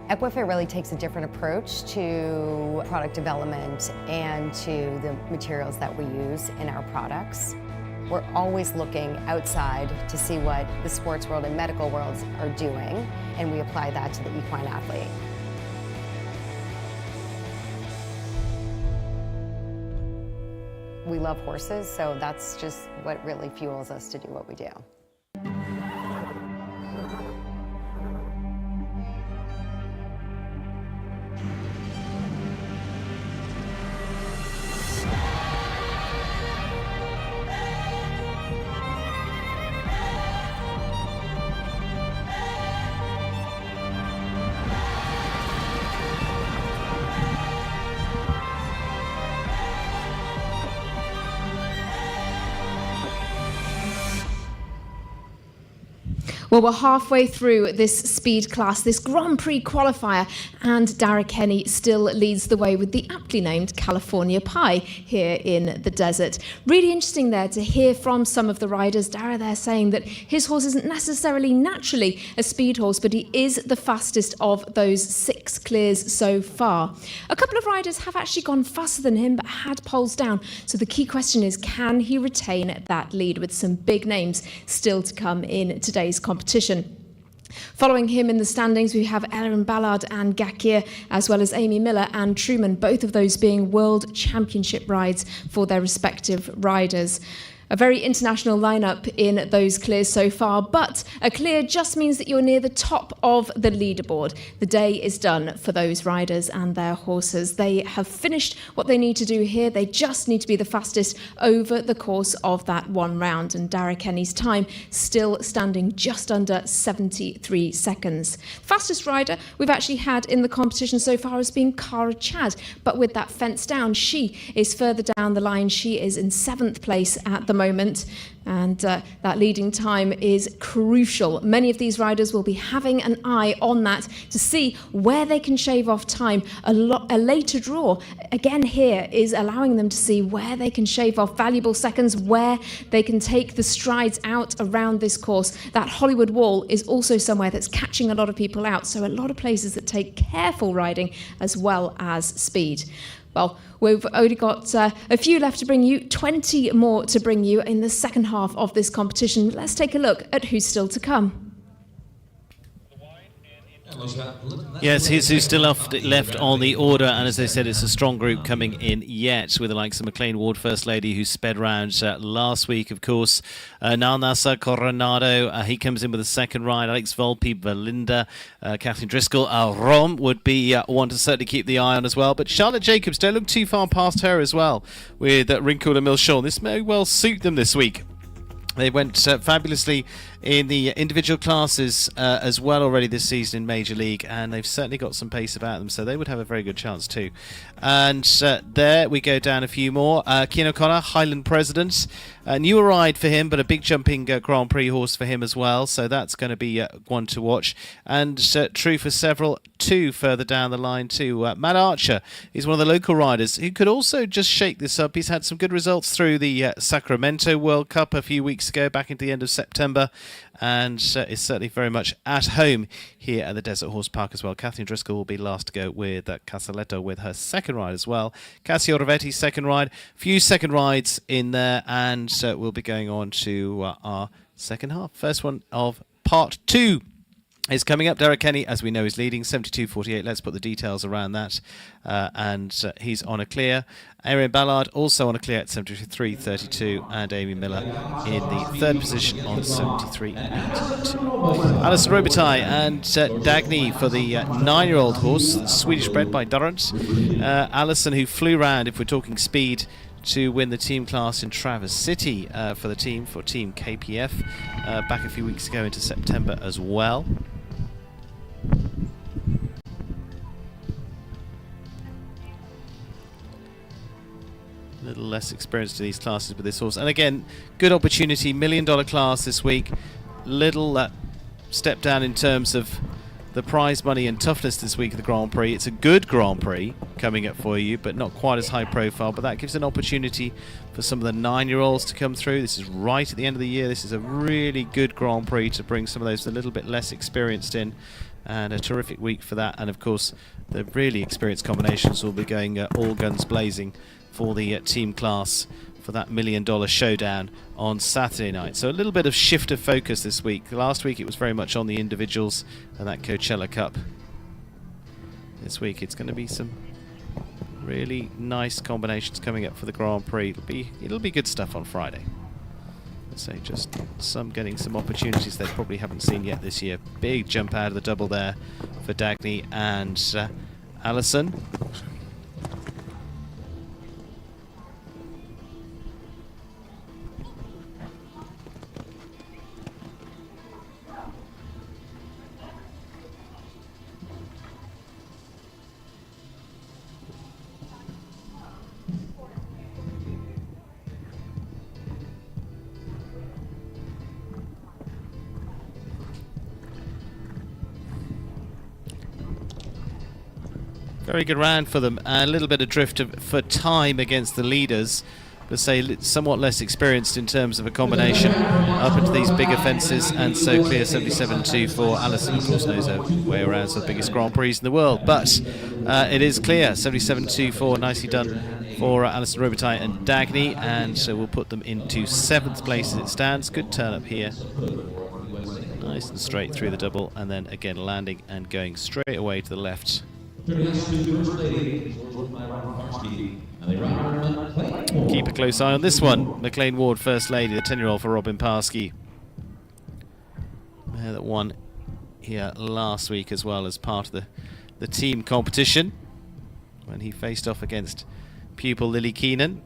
Qualifier really takes a different approach to product development and to the materials that we use in our products. We're always looking outside to see what the sports world and medical worlds are doing, and we apply that to the equine athlete. We love horses, so that's just what really fuels us to do what we do. Well, we're halfway through this speed class, this Grand Prix qualifier, and Dara Kenny still leads the way with the aptly named California Pie here in the desert. Really interesting there to hear from some of the riders. Dara there saying that his horse isn't necessarily naturally a speed horse, but he is the fastest of those 6 clears so far. A couple of riders have actually gone faster than him, but had poles down. So the key question is, can he retain that lead, with some big names still to come in today's competition? Following him in the standings, we have Aaron Ballard and Gakir, as well as Amy Miller and Truman, both of those being World Championship rides for their respective riders. A very international lineup in those clears so far, but a clear just means that you're near the top of the leaderboard. The day is done for those riders and their horses. They have finished what they need to do here. They just need to be the fastest over the course of that one round. And Dara Kenny's time still standing just under 73 seconds. Fastest rider we've actually had in the competition so far has been Cara Chad, but with that fence down, she is further down the line. She is in 7th place at the moment, and that leading time is crucial. Many of these riders will be having an eye on that to see where they can shave off time. A later draw again here is allowing them to see where they can shave off valuable seconds, where they can take the strides out around this course. That Hollywood wall is also somewhere that's catching a lot of people out, so a lot of places that take careful riding as well as speed. Well, we've only got a few left to bring you, 20 more to bring you in the second half of this competition. Let's take a look at who's still to come. Yes, here's who's still left on the order, and as they said, it's a strong group coming in yet, with the likes of McLean Ward, First Lady, who sped round last week, of course. Nalnasa Coronado, he comes in with a second ride. Alex Volpe, Belinda, Kathleen Driscoll, Rom would be one to certainly keep the eye on as well. But Charlotte Jacobs, don't look too far past her as well, with Rincoul and Milchon. This may well suit them this week. They went fabulously in the individual classes as well already this season in Major League, and they've certainly got some pace about them, so they would have a very good chance too. And there we go down a few more. Cian O'Connor, Highland President. Newer ride for him, but a big jumping Grand Prix horse for him as well, so that's going to be one to watch. And true for several, 2 further down the line too. Matt Archer is one of the local riders who could also just shake this up. He's had some good results through the Sacramento World Cup a few weeks ago, back into the end of September, and is certainly very much at home here at the Desert Horse Park as well. Kathleen Driscoll will be last to go with Casaletto with her second ride as well. Cassie Orvetti's second ride. Few second rides in there, and we'll be going on to our second half. First one of part 2 is coming up. Dara Kenny, as we know, is leading 72.48. Let's put the details around that. And he's on a clear. Aaron Ballard also on a clear at 73.32, and Amy Miller in the 3rd position on 73.82. Alison Robitaille and Dagny for the 9-year-old horse, Swedish bred by Durrant. Alison, who flew round, if we're talking speed, to win the team class in Traverse City for Team KPF back a few weeks ago into September as well. A little less experienced in these classes with this horse, and again, good opportunity, $1 million class this week. Little step down in terms of the prize money and toughness this week of the Grand Prix. It's a good Grand Prix coming up for you, but not quite as high profile. But that gives an opportunity for some of the 9-year-olds to come through. This is right at the end of the year. This is a really good Grand Prix to bring some of those a little bit less experienced in, and a terrific week for that. And of course, the really experienced combinations will be going all guns blazing for the team class for that $1 million showdown on Saturday night. So a little bit of shift of focus this week. Last week it was very much on the individuals and that Coachella Cup. This week it's going to be some really nice combinations coming up for the Grand Prix. It'll be good stuff on Friday. Let's say just getting some opportunities they probably haven't seen yet this year. Big jump out of the double there for Dagny and Alison. Very good round for them. A little bit of drift for time against the leaders. But say somewhat less experienced in terms of a combination up into these bigger fences, and so clear 77.2 for Allison. Of course, knows her way around some of the biggest Grand Prix in the world, but it is clear 77.24, nicely done for Alison Robitaille and Dagny, and so we'll put them into 7th place as it stands. Good turn up here, nice and straight through the double, and then again landing and going straight away to the left. Keep a close eye on this one. McLean Ward, First Lady, the 10-year-old for Robin Parsky. That won here last week as well as part of the team competition when he faced off against pupil Lily Keenan.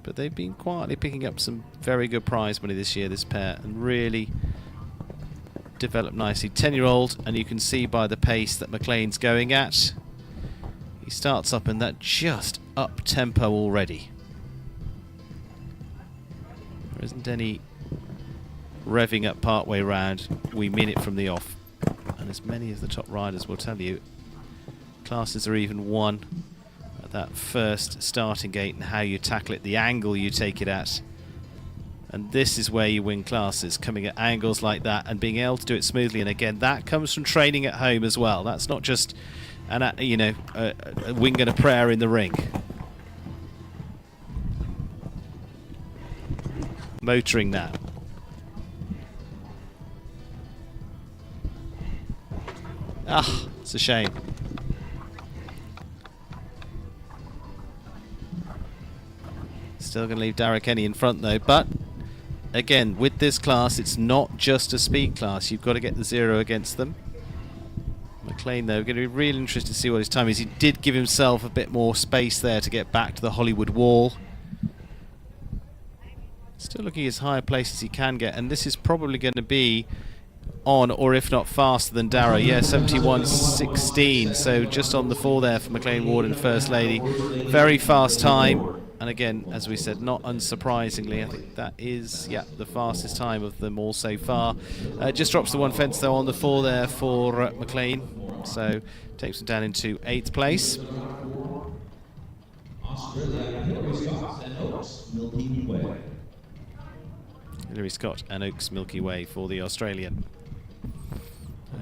But they've been quietly picking up some very good prize money this year, this pair, and really developed nicely. 10-year-old, and you can see by the pace that McLean's going at. He starts up in that just up tempo already. There isn't any revving up part way round. We mean it from the off. And as many of the top riders will tell you, classes are even won at that first starting gate and how you tackle it, the angle you take it at. And this is where you win classes, coming at angles like that and being able to do it smoothly. And again, that comes from training at home as well. That's not just a wing and a prayer in the ring. Motoring that. Ah, it's a shame. Still going to leave Dara Kenny in front though, but again, with this class, it's not just a speed class. You've got to get the 0 against them. McLean, though, going to be really interested to see what his time is. He did give himself a bit more space there to get back to the Hollywood wall. Still looking as high a place as he can get, and this is probably going to be on, or if not faster than Dara. Yeah, 71.16, so just on the 4 there for McLean Ward and First Lady. Very fast time. And again, as we said, not unsurprisingly, I think that is, yeah, the fastest time of them all so far. Just drops the 1 fence, though, on the 4 there for McLean. So takes him down into 8th place. Hilary Scott and Oaks Milky Way for the Australian.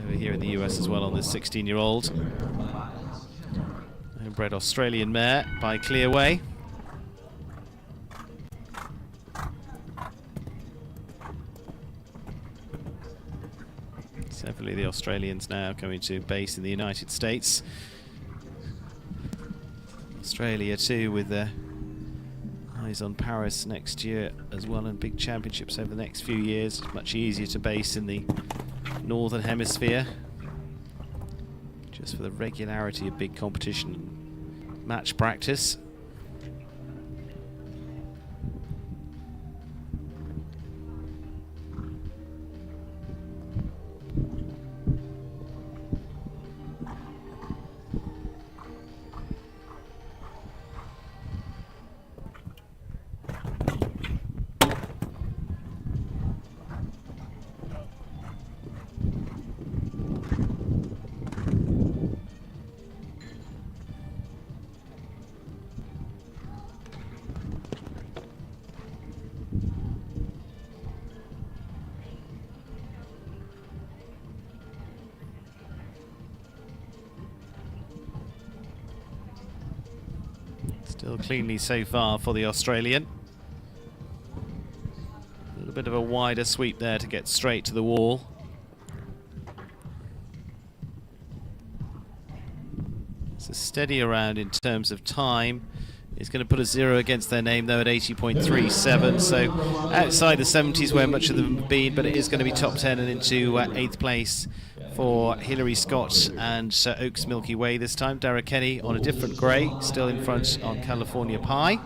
Over here in the US as well on this 16-year-old. Bred Australian mare by Clearway. Several the Australians now coming to base in the United States. Australia too, with their eyes on Paris next year as well, and big championships over the next few years. It's much easier to base in the Northern Hemisphere, just for the regularity of big competition and match practice. Still cleanly so far for the Australian. A little bit of a wider sweep there to get straight to the wall. It's a steady around in terms of time. It's going to put a 0 against their name though at 80.37, so outside the 70s where much of them have been, but it is going to be top 10 and into 8th place for Hilary Scott and Oaks Milky Way this time. Dara Kenny on a different grey, still in front on California Pie.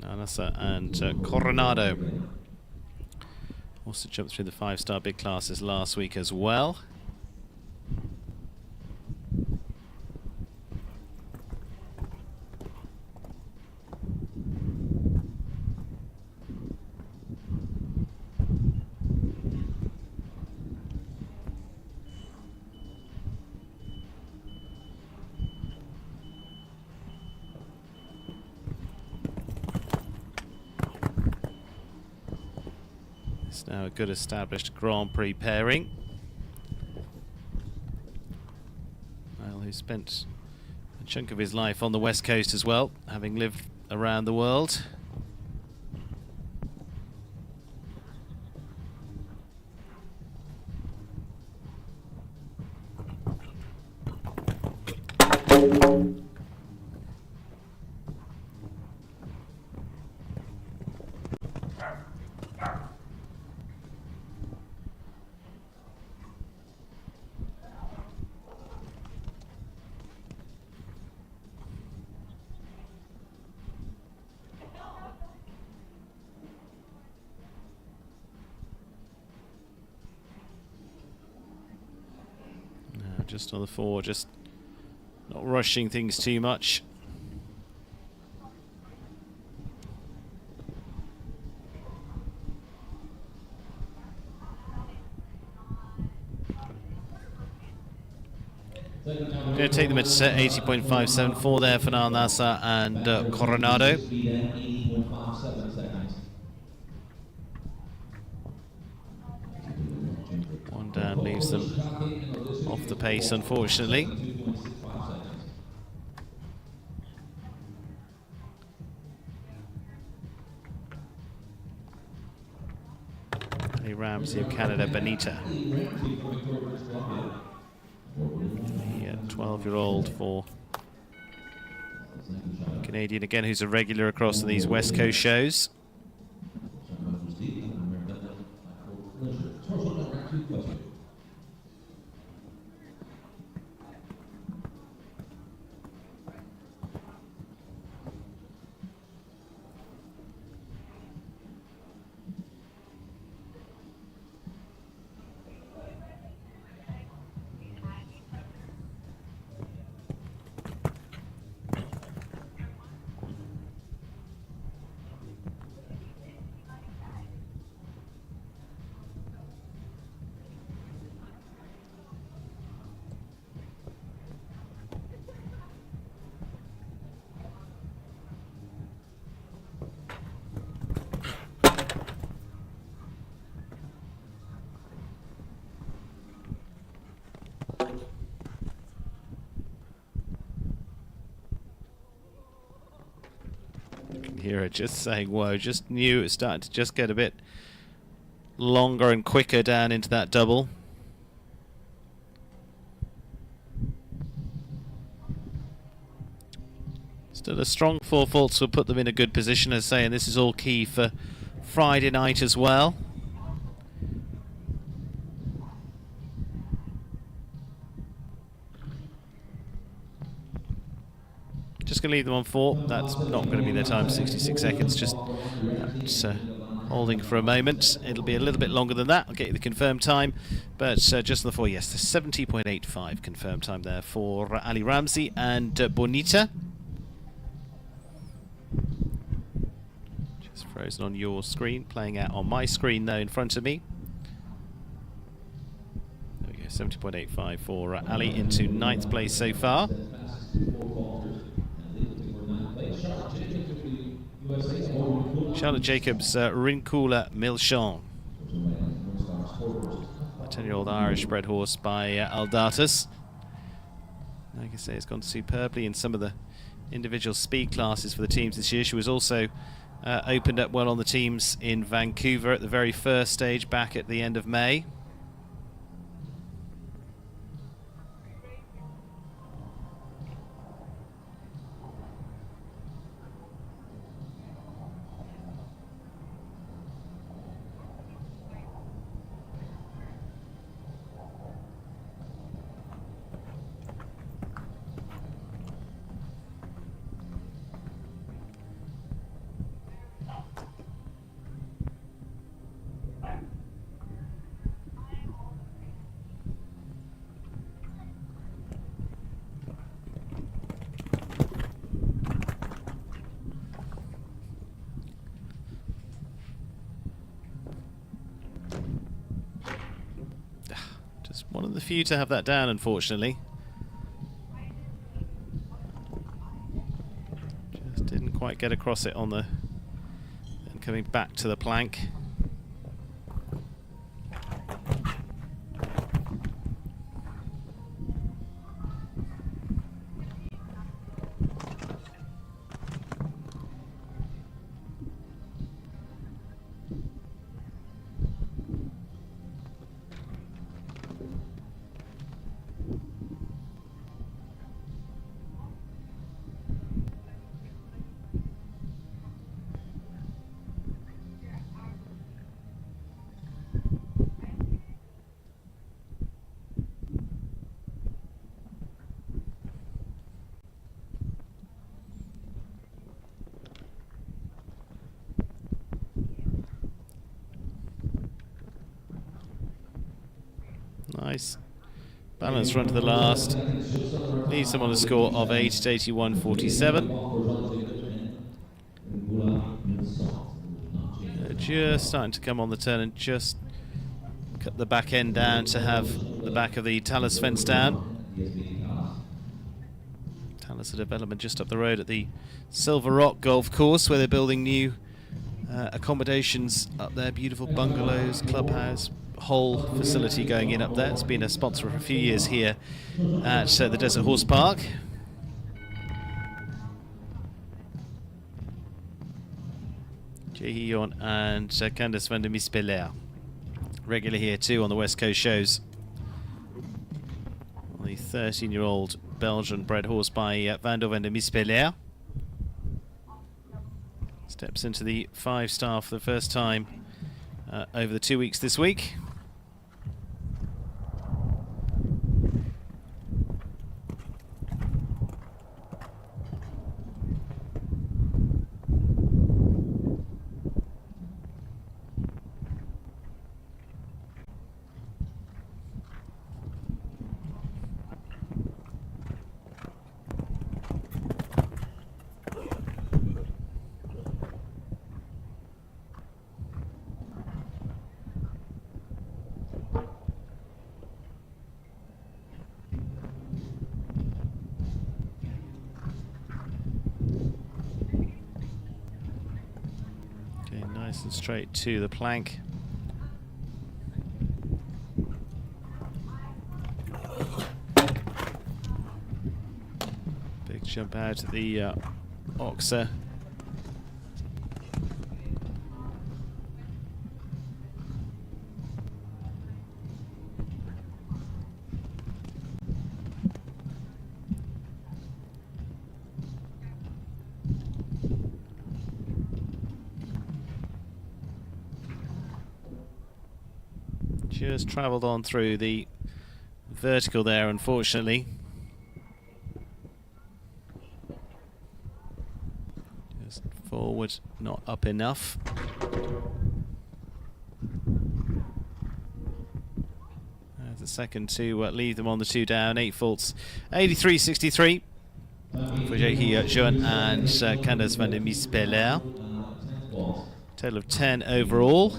Anasa and Coronado also jumped through the 5-star big classes last week as well. It's now a good established Grand Prix pairing. Well, who spent a chunk of his life on the West Coast as well, having lived around the world. Just on the 4, just not rushing things too much. Going to take them at 80.574 there for Nasa and Coronado. One down leaves them off the pace, unfortunately. Ali Ramsey of Canada, Bonita. The 12-year-old for Canadian again, who's a regular across these West Coast shows. Hear it just saying whoa, just knew it was starting to just get a bit longer and quicker down into that double. Still a strong 4 faults will put them in a good position, as saying this is all key for Friday night as well. Just going to leave them on 4. That's not going to be their time, 66 seconds. Just holding for a moment. It'll be a little bit longer than that. I'll get you the confirmed time. But just on the 4, yes, the 70.85 confirmed time there for Ali Ramsey and Bonita. Just frozen on your screen, playing out on my screen though in front of me. There we go, 70.85 for Ali into 9th place so far. Charlotte Jacobs, Rincula Milchan. A 10-year-old Irish bred horse by Aldatus. Like I say, it's gone superbly in some of the individual speed classes for the teams this year. She was also opened up well on the teams in Vancouver at the very first stage back at the end of May. the few to have that down, unfortunately. Just didn't quite get across it on the... and coming back to the plank. Nice balance run to the last. Leaves them on a score of 8 at 81.47. Just starting to come on the turn and just cut the back end down to have the back of the Talus fence down. Talus, a development just up the road at the Silver Rock Golf Course, where they're building new accommodations up there. Beautiful bungalows, clubhouse, whole facility going in up there. It's been a sponsor for a few years here at the Desert Horse Park. Jehion and Candice van der Mispeler, regular here too on the West Coast shows. The 13-year-old Belgian bred horse by van der Mispeler steps into the 5-star for the first time over the 2 weeks this week. Nice and straight to the plank. Big jump out at the Oxer. Just travelled on through the vertical there, unfortunately. Just forward, not up enough. There's a second to leave them on the 2 down. 8 faults, 83.63 for Jehi Juan and Candice van der Mispeler. Total of 10 overall.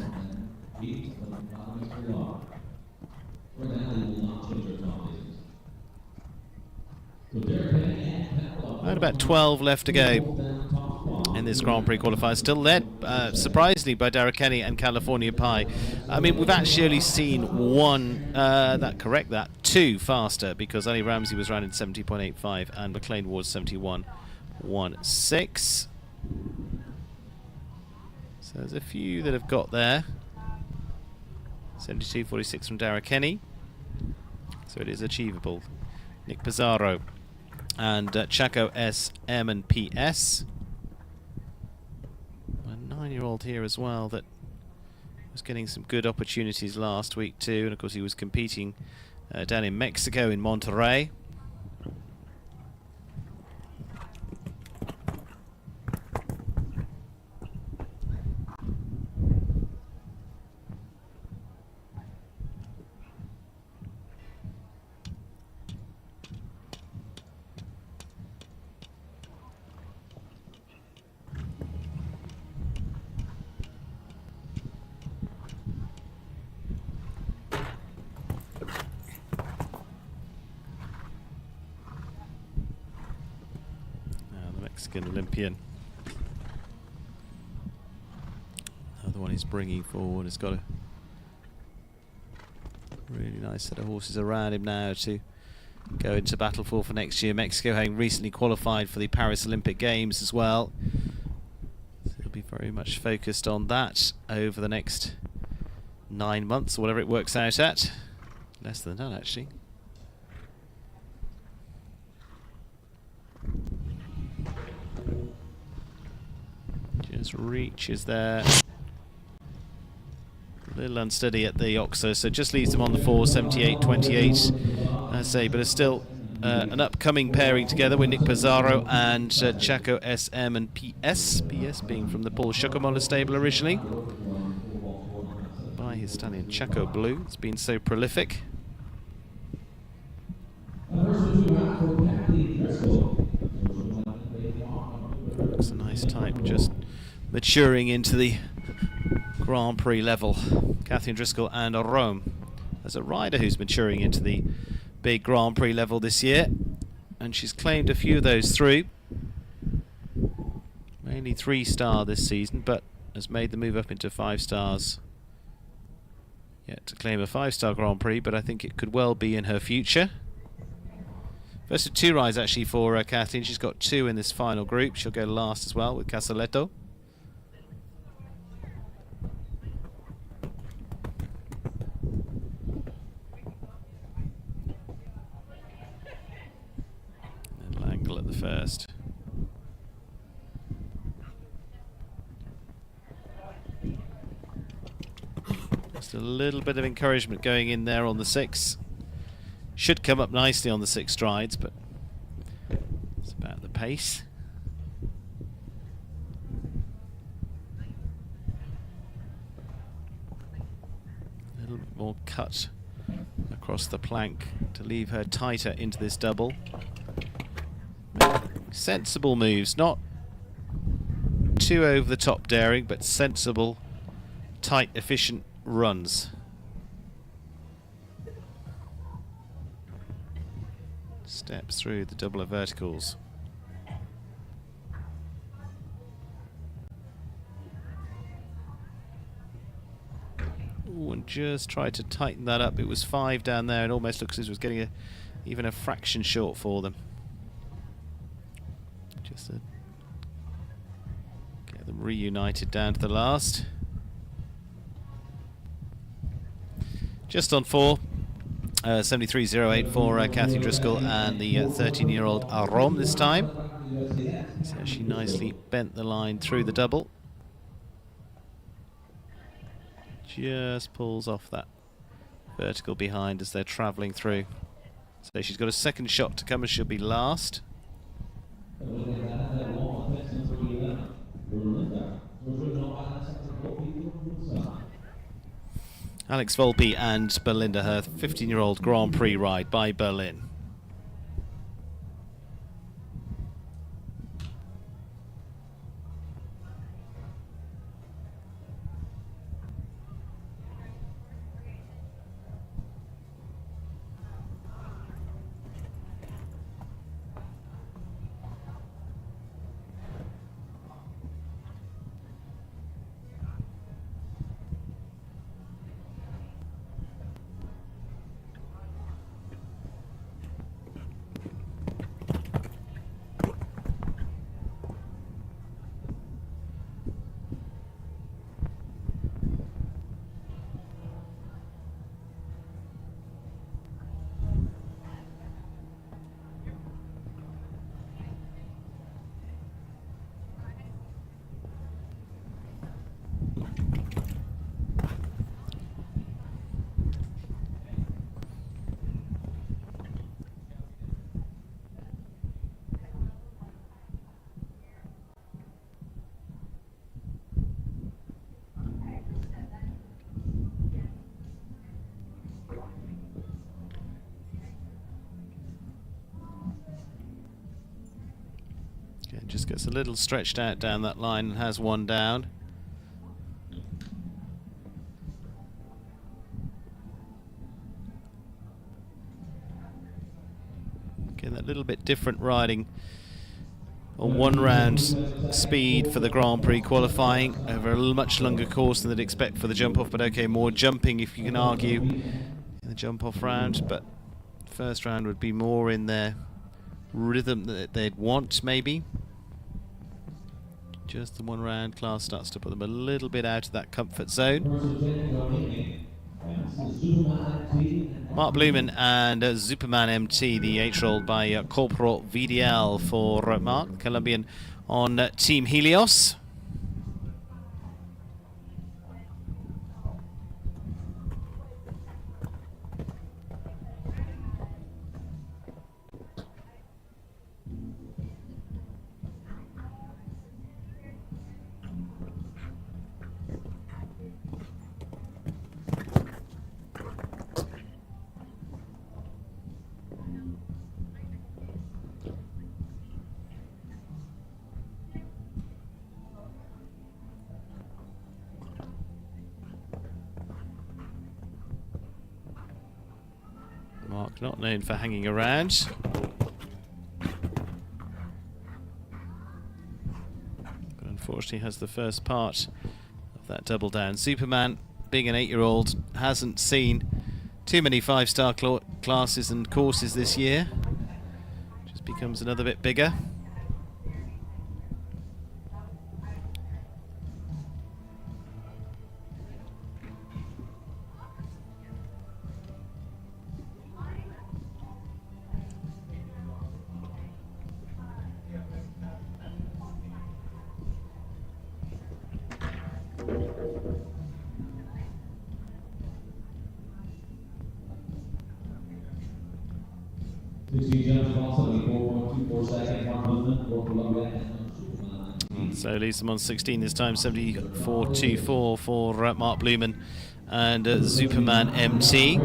Right, about 12 left to go in this Grand Prix qualifier. Still led, surprisingly, by Derek Kenny and California Pie. I mean, we've actually only seen two faster, because Ali Ramsey was running 70.85 and McLean Ward 71.16. So there's a few that have got there. 72.46 from Derek Kenny. So it is achievable. Nick Pizarro and Chaco S, M and PS. A 9-year-old here as well that was getting some good opportunities last week too, and of course he was competing down in Mexico in Monterrey. Mexican Olympian. Another one he's bringing forward. Has got a really nice set of horses around him now to go into battle for next year. Mexico having recently qualified for the Paris Olympic Games as well. So he'll be very much focused on that over the next 9 months, or whatever it works out at. Less than that, actually. Just reaches there. A little unsteady at the Oxer, so just leaves them on the 4, 78-28. I say, but it's still an upcoming pairing together with Nick Pizarro and Chaco SM and PS. PS being from the Paul Chocomola stable originally. By his stallion Chaco Blue. It's been so prolific. Looks a nice type, just maturing into the Grand Prix level. Catherine Driscoll and Rome. There's a rider who's maturing into the big Grand Prix level this year, and she's claimed a few of those through. Mainly 3-star this season, but has made the move up into 5 stars. Yet to claim a 5-star Grand Prix, but I think it could well be in her future. First of 2 rides actually for Kathleen. She's got 2 in this final group. She'll go last as well with Casaletto. And Langle at the first. Just a little bit of encouragement going in there on the 6. Should come up nicely on the 6 strides, but it's about the pace. A little bit more cut across the plank to leave her tighter into this double. Sensible moves, not too over the top daring, but sensible, tight, efficient runs. Steps through the double of verticals. Ooh, and just try to tighten that up. It was 5 down there, and almost looks as if it was getting even a fraction short for them. Just to get them reunited down to the last. Just on 4. 73.08 for Kathy Driscoll and the 13-year-old Arom this time. So she nicely bent the line through the double. Just pulls off that vertical behind as they're travelling through. So she's got a second shot to come, and she'll be last. Alex Volpe and Belinda, her 15-year-old Grand Prix ride by Berlin. Again, just gets a little stretched out down that line and has one down. Again, that little bit different riding a one-round speed for the Grand Prix qualifying over a much longer course than they'd expect for the jump-off, but okay, more jumping if you can argue in the jump-off round, but first round would be more in their rhythm that they'd want, maybe. Just the one-round class starts to put them a little bit out of that comfort zone. Mark Blumen and Superman MT, the 8-year-old by Corporal VDL for Mark, Colombian on Team Helios. Mark not known for hanging around. But unfortunately has the first part of that double down. Superman, being an 8-year-old, hasn't seen too many 5-star classes and courses this year. Just becomes another bit bigger. So leaves them on 16 this time, 74.24 for Mark Blumen and Superman MT.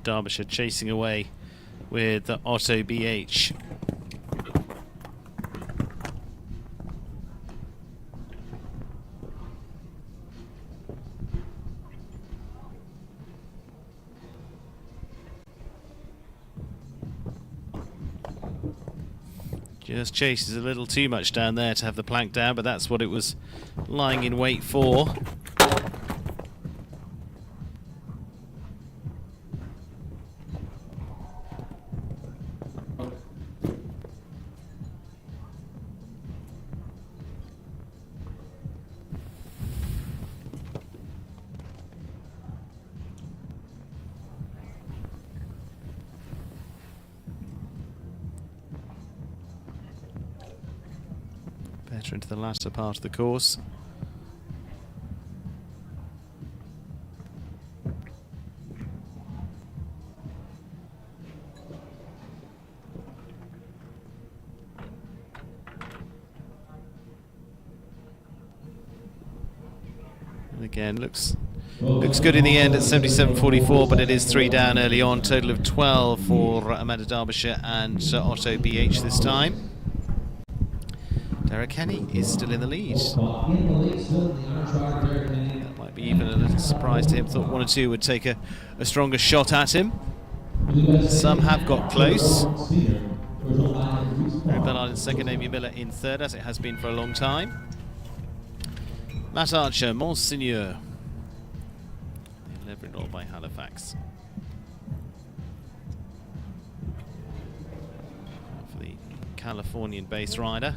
Derbyshire chasing away with the Otto BH. Just chases a little too much down there to have the plank down, but that's what it was lying in wait for. Better into the latter part of the course. And again, looks good in the end at 77.44, but it is 3 down early on. Total of 12 for Amanda Derbyshire and Otto BH this time. Derek Kenny is still in the lead. That might be even a little surprise to him. Thought 1 or 2 would take a stronger shot at him. Some have got close. Mary Bellard in second, Amy Miller in third, as it has been for a long time. Matt Archer, Monseigneur. 11-year-old by Halifax. For the Californian-based rider.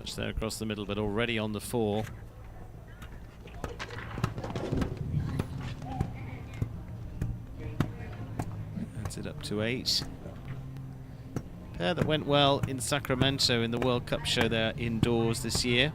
touch there across the middle, but already on the 4. Adds it up to 8. Pair that went well in Sacramento in the World Cup show there indoors this year.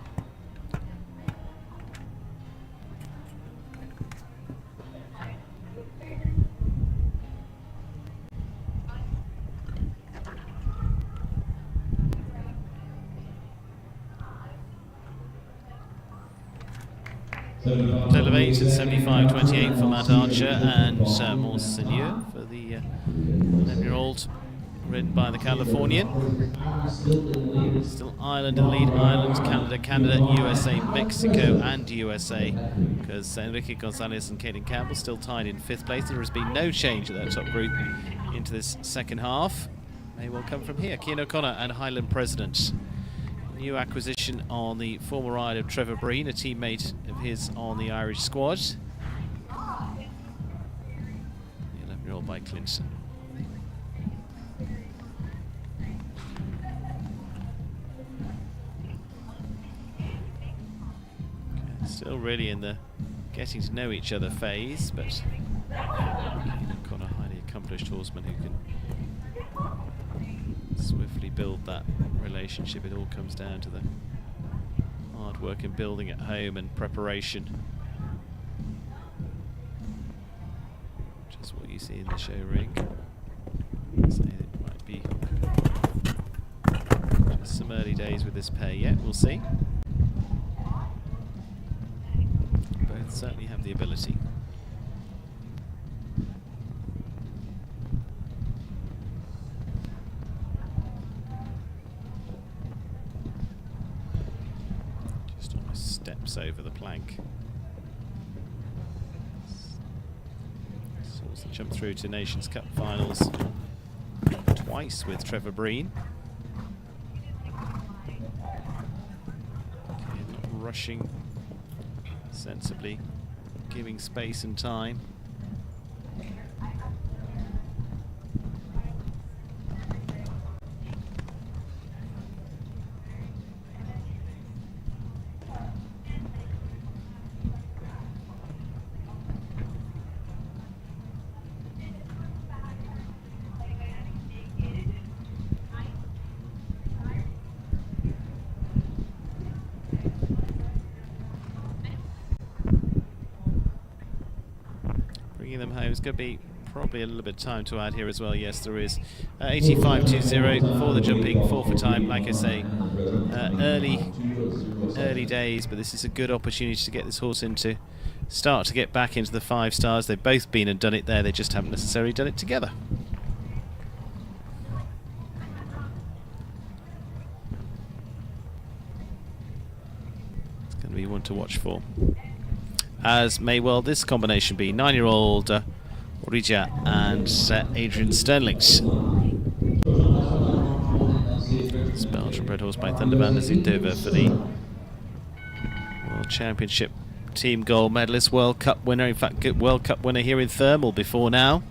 Total of 8 at 75.28 for Matt Archer and Monseigneur for the 11-year-old, ridden by the Californian. Still Ireland in the lead. Ireland, Canada, USA, Mexico and USA, because Enrique Gonzalez and Caden Campbell still tied in 5th place. There has been no change at that top group into this second half. May well come from here. Cian O'Connor and Highland President. New acquisition on the former ride of Trevor Breen, a teammate of his on the Irish squad. The 11-year-old by Clinton. Okay, still really in the getting to know each other phase, but O'Connor, highly accomplished horseman who can swiftly build that relationship. It all comes down to the hard work in building at home and preparation, just what you see in the show ring. So it might be just some early days with this pair yet, we'll see. Both certainly have the ability. Over the plank. So jump through to Nations Cup finals twice with Trevor Breen. Okay, not rushing, sensibly, giving space and time. Them home. It's going to be probably a little bit of time to add here as well. Yes, there is. 85.20 for the jumping, 4 for time. Like I say, early days, but this is a good opportunity to get this horse into start to get back into the 5 stars. They've both been and done it there. They just haven't necessarily done it together. It's going to be one to watch for, as may well this combination be. 9-year-old Orija and Adrian Sterlings. This Belgian bred horse by Thunderbanders in Dover for the World Championship team gold medalist, World Cup winner, in fact good World Cup winner here in Thermal before now.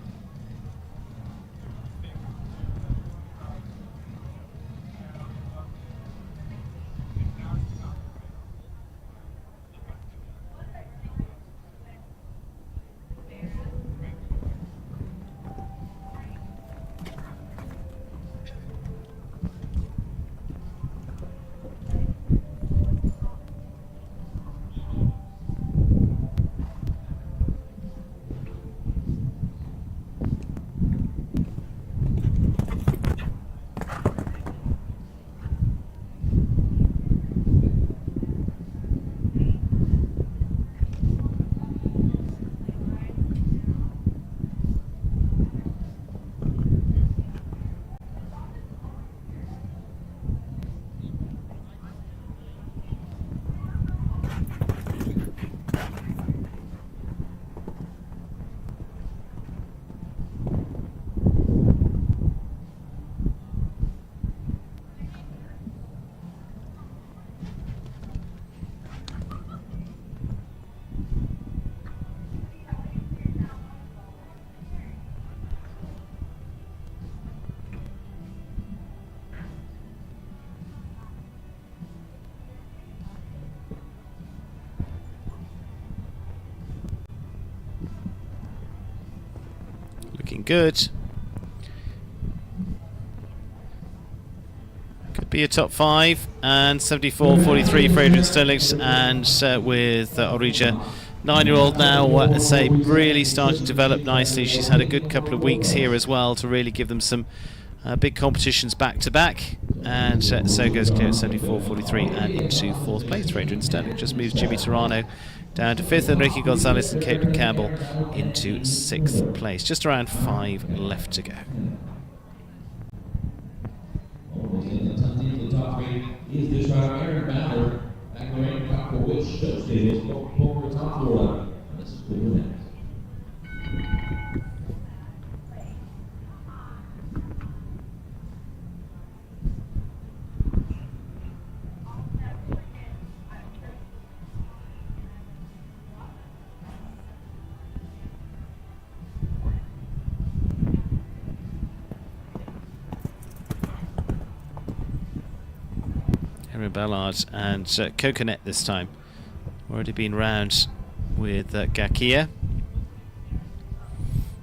looking good. Could be a top 5. And 74.43 for Adrian Sterlings, and with Orija, 9-year-old now, say, really starting to develop nicely. She's had a good couple of weeks here as well to really give them some big competitions back to back, and so goes clear at 74.43 and into 4th place for Adrian Sterling. Just moves Jimmy Turano down to 5th, and Ricky Gonzalez and Caitlin Campbell into 6th place. Just around 5 left to go. The top 3 is this rider, Aaron Ballard, back wearing top 4, which shows stables, over top Florida. This is cool with that. Ballard and Coconut this time. Already been round with Gakia.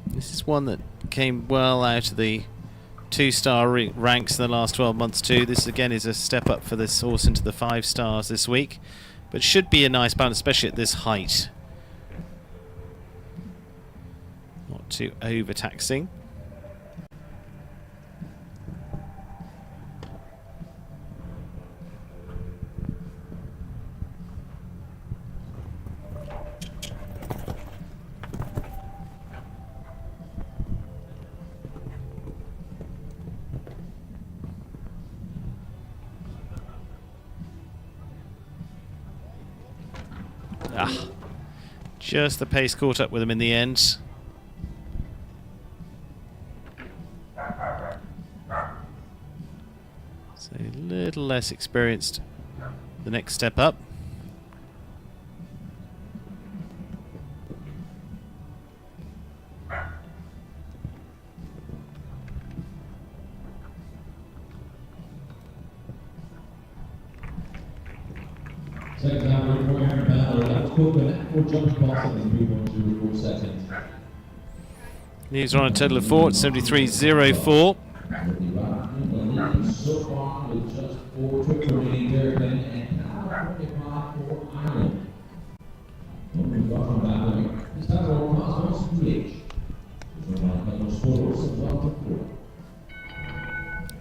This is one that came well out of the 2-star ranks in the last 12 months too. This again is a step up for this horse into the 5 stars this week, but should be a nice balance, especially at this height. Not too overtaxing. Just the pace caught up with him in the end. So a little less experienced the next step up. Second time for Aaron Ballard, that was Coconut for jumping past in 3.04 seconds. News are on a total of 4 at 73.04. So far with just 4 trips remaining, Derek Penn and now 25 for Ireland. From Ballard, this time for Cosmos PH.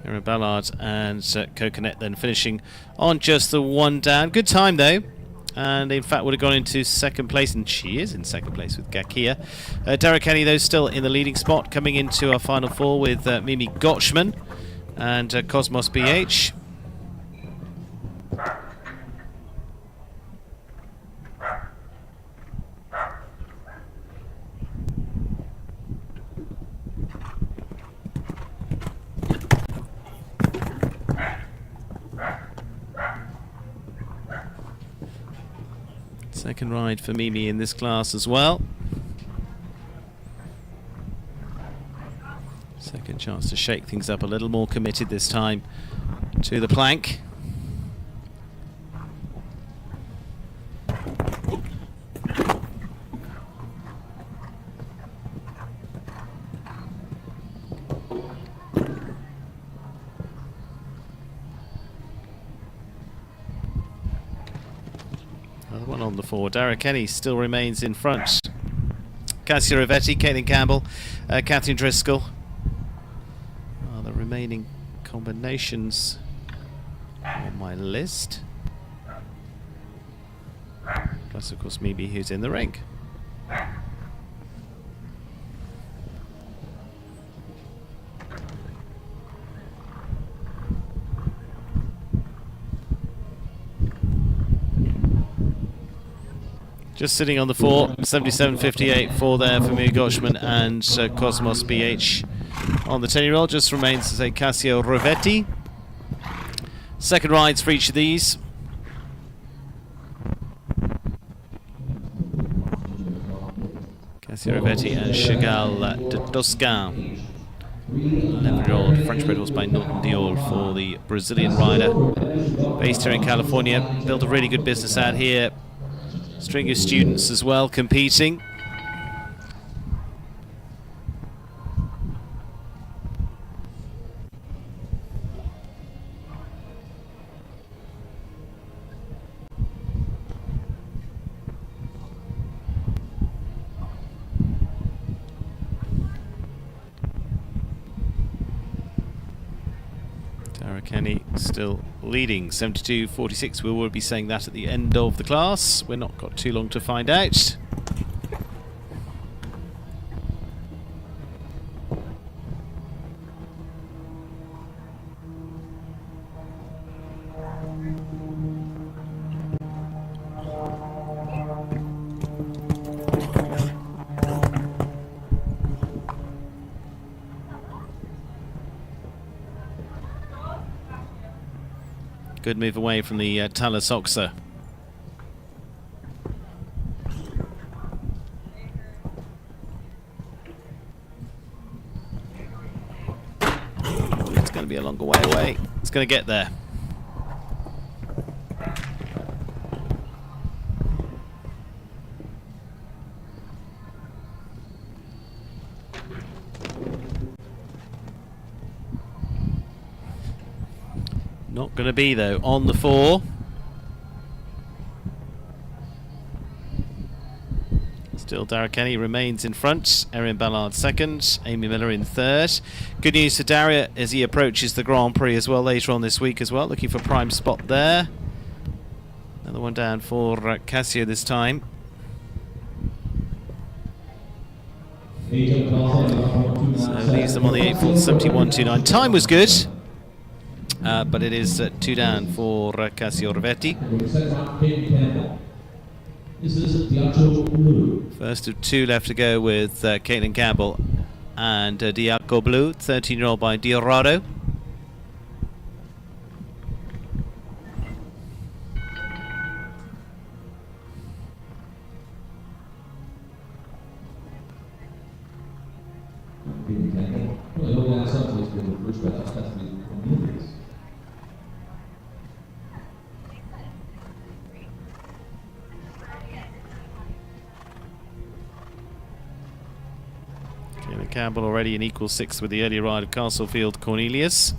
Aaron Ballard and Coconut then finishing on just the 1 down. Good time though, and in fact would have gone into 2nd place, and she is in 2nd place with Gakia. Derek Kenny though still in the leading spot, coming into our final 4 with Mimi Gotchman and Cosmos BH. Second ride for Mimi in this class as well. Second chance to shake things up a little, more committed this time to the plank. One on the 4. Dara Kenny still remains in front. Cassia Rivetti, Caitlin Campbell, Catherine Driscoll are the remaining combinations on my list. Plus, of course, Mimi, who's in the ring. Just sitting on the 4, 77.58 4 there for Mimi Gotchman and Cosmos BH on the 10-year-old. Just remains to say Cassio Rivetti. Second rides for each of these. Cassio Rivetti and Chagall de Toscan. 11-year-old French-bred horse by Norton Diol for the Brazilian rider. Based here in California. Built a really good business out here. String of students as well competing. Kenny still leading, 72.46. We will be saying that at the end of the class. We're not got too long to find out. Good move away from the Talus Oxer. It's going to be a longer way away. It's going to get there. Not going to be, though, on the 4. Still, Dara Kenny remains in front. Erin Ballard second. Amy Miller in third. Good news for Daria as he approaches the Grand Prix as well later on this week as well. Looking for prime spot there. Another one down for Casio this time. So leaves them on the 8:41.29. Time was good. But it is 2 down for Casio Rivetti. First of 2 left to go with Caitlin Campbell and Diaco Blue, 13-year-old by Diorado. Campbell already an equal 6th with the early ride of Castlefield Cornelius.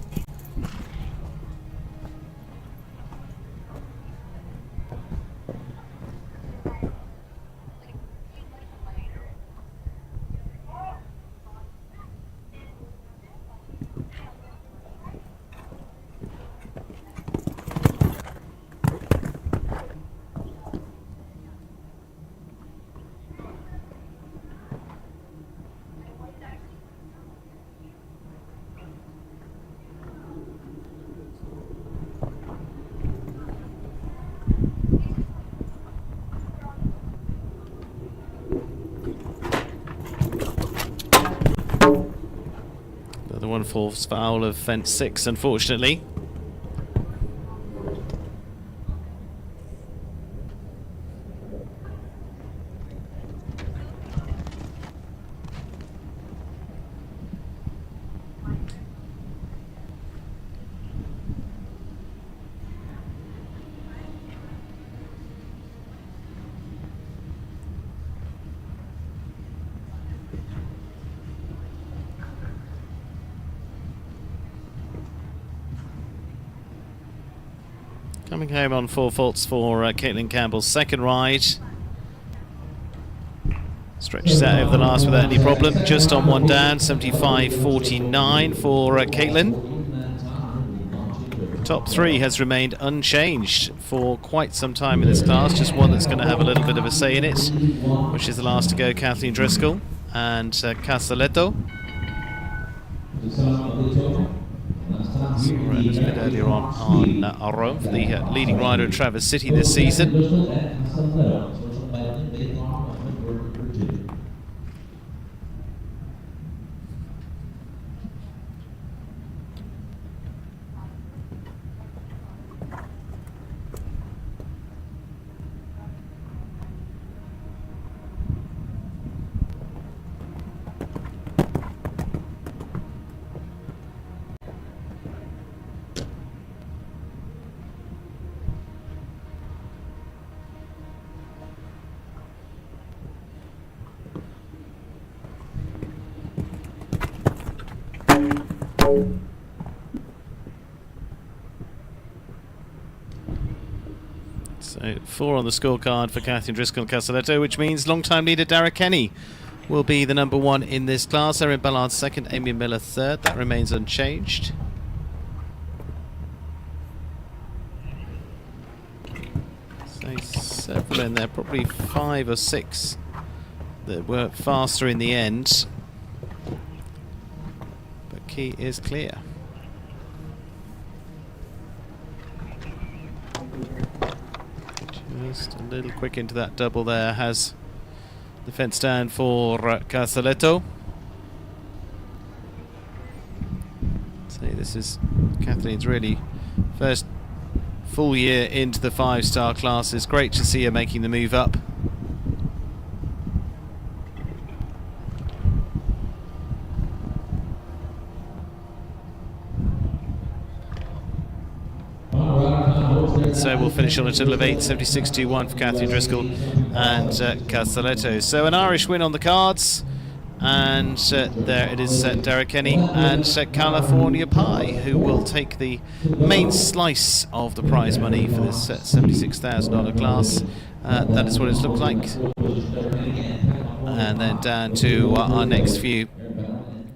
One false foul of fence 6, unfortunately. Coming home on 4 faults for Caitlin Campbell's second ride. Stretches out over the last without any problem. Just on 1 down, 75.49 for Caitlin. Top 3 has remained unchanged for quite some time in this class. Just one that's going to have a little bit of a say in it, which is the last to go, Kathleen Driscoll and Casaletto. Saw a little bit earlier on Rome for the leading rider of Traverse City this season. So 4 on the scorecard for Catherine Driscoll and Casaletto, which means long-time leader Dara Kenny will be the number 1 in this class. Erin Ballard second, Amy Miller third. That remains unchanged. So several in there, probably 5 or 6 that were faster in the end. But key is clear. Just a little quick into that double there, has the fence down for Casaletto. So this is Kathleen's really first full year into the 5-star classes. Great to see her making the move up. So we'll finish on a total of 8.76.21 for Kathleen Driscoll and Casaletto. So an Irish win on the cards. And there it is, Derek Kenny and California Pie, who will take the main slice of the prize money for this $76,000 class. That is what it's looked like. And then down to our next few.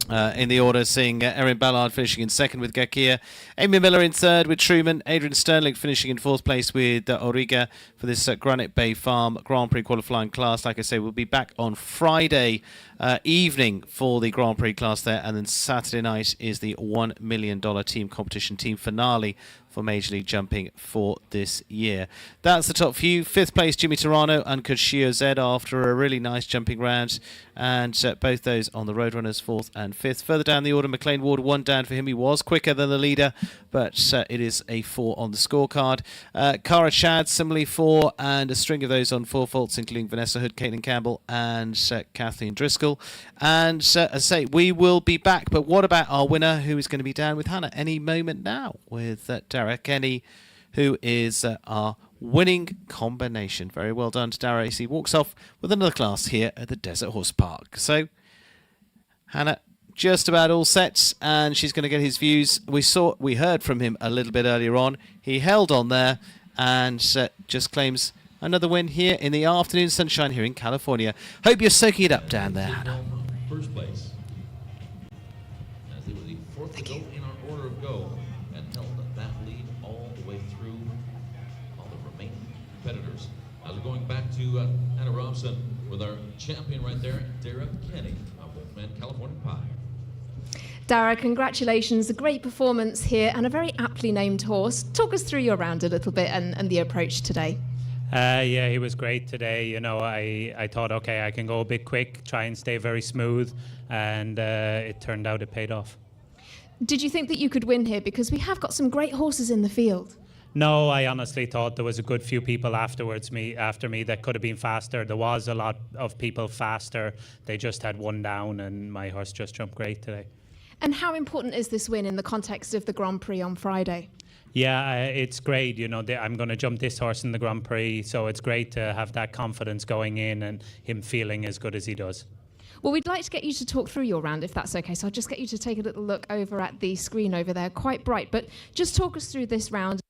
In the order, seeing Erin Ballard finishing in second with Gakia, Amy Miller in third with Truman, Adrian Sterling finishing in fourth place with Origa for this Granite Bay Farm Grand Prix qualifying class. Like I say, we'll be back on Friday evening for the Grand Prix class there, and then Saturday night is the $1 million team competition team finale for Major League Jumping for this year. That's the top few. Fifth place, Jimmy Torano and Kushio Z after a really nice jumping round. And both those on the Roadrunners, fourth and fifth. Further down the order, McLean Ward, 1 down for him. He was quicker than the leader, but it is a 4 on the scorecard. Cara Chad, similarly 4, and a string of those on 4 faults, including Vanessa Hood, Caitlin Campbell, and Kathleen Driscoll. And as I say, we will be back. But what about our winner, who is going to be down with Hannah any moment now with Dara Kenny, who is our winning combination. Very well done to Dara AC. Walks off with another class here at the Desert Horse Park. So Hannah just about all set, and she's going to get his views. We heard from him a little bit earlier on. He held on there and just claims another win here in the afternoon sunshine here in California. Hope you're soaking it up down there, Hannah. First place. As they were the fourth to go in our order of go, and held that lead all the way through all the remaining competitors. Now we're going back to Anna Robson with our champion right there, Dara Kenny of Wolfman California Pie. Dara, congratulations. A great performance here and a very aptly named horse. Talk us through your round a little bit and the approach today. Yeah, he was great today. You know, I thought, okay, I can go a bit quick, try and stay very smooth, and it turned out it paid off. Did you think that you could win here? Because we have got some great horses in the field. No, I honestly thought there was a good few people after me that could have been faster. There was a lot of people faster. They just had one down, and my horse just jumped great today. And how important is this win in the context of the Grand Prix on Friday? Yeah, it's great. You know, I'm going to jump this horse in the Grand Prix, so it's great to have that confidence going in and him feeling as good as he does. Well, we'd like to get you to talk through your round, if that's okay. So I'll just get you to take a little look over at the screen over there, quite bright. But just talk us through this round.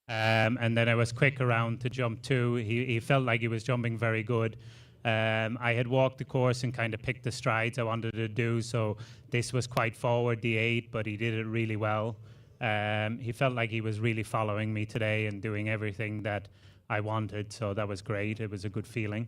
And then I was quick around to jump 2. He felt like he was jumping very good. I had walked the course and kind of picked the strides I wanted to do, so this was quite forward, the 8, but he did it really well. He felt like he was really following me today and doing everything that I wanted, so that was great. It was a good feeling.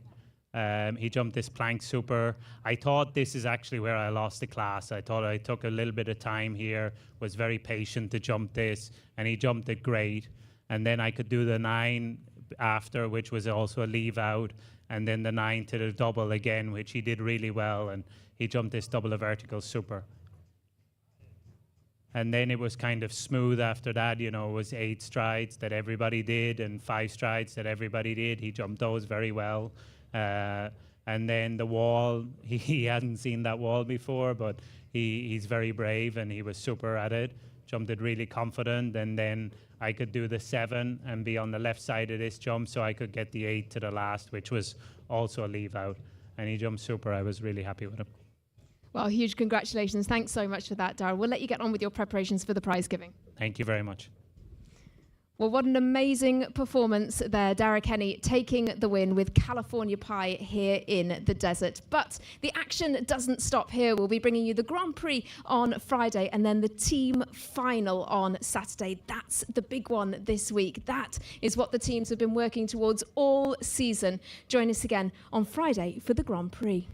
He jumped this plank super. I thought this is actually where I lost the class. I thought I took a little bit of time here, was very patient to jump this, and he jumped it great. And then I could do the 9 after, which was also a leave out, and then the 9 to the double again, which he did really well, and he jumped this double a vertical super. And then it was kind of smooth after that. You know, it was 8 strides that everybody did and 5 strides that everybody did. He jumped those very well. And then the wall, he hadn't seen that wall before, but he's very brave and he was super at it. Jumped it really confident, and then I could do the 7 and be on the left side of this jump, so I could get the 8 to the last, which was also a leave out. And he jumped super. I was really happy with him. Well, huge congratulations. Thanks so much for that, Dara. We'll let you get on with your preparations for the prize giving. Thank you very much. Well, what an amazing performance there. Derek Henney taking the win with California Pie here in the desert. But the action doesn't stop here. We'll be bringing you the Grand Prix on Friday and then the team final on Saturday. That's the big one this week. That is what the teams have been working towards all season. Join us again on Friday for the Grand Prix.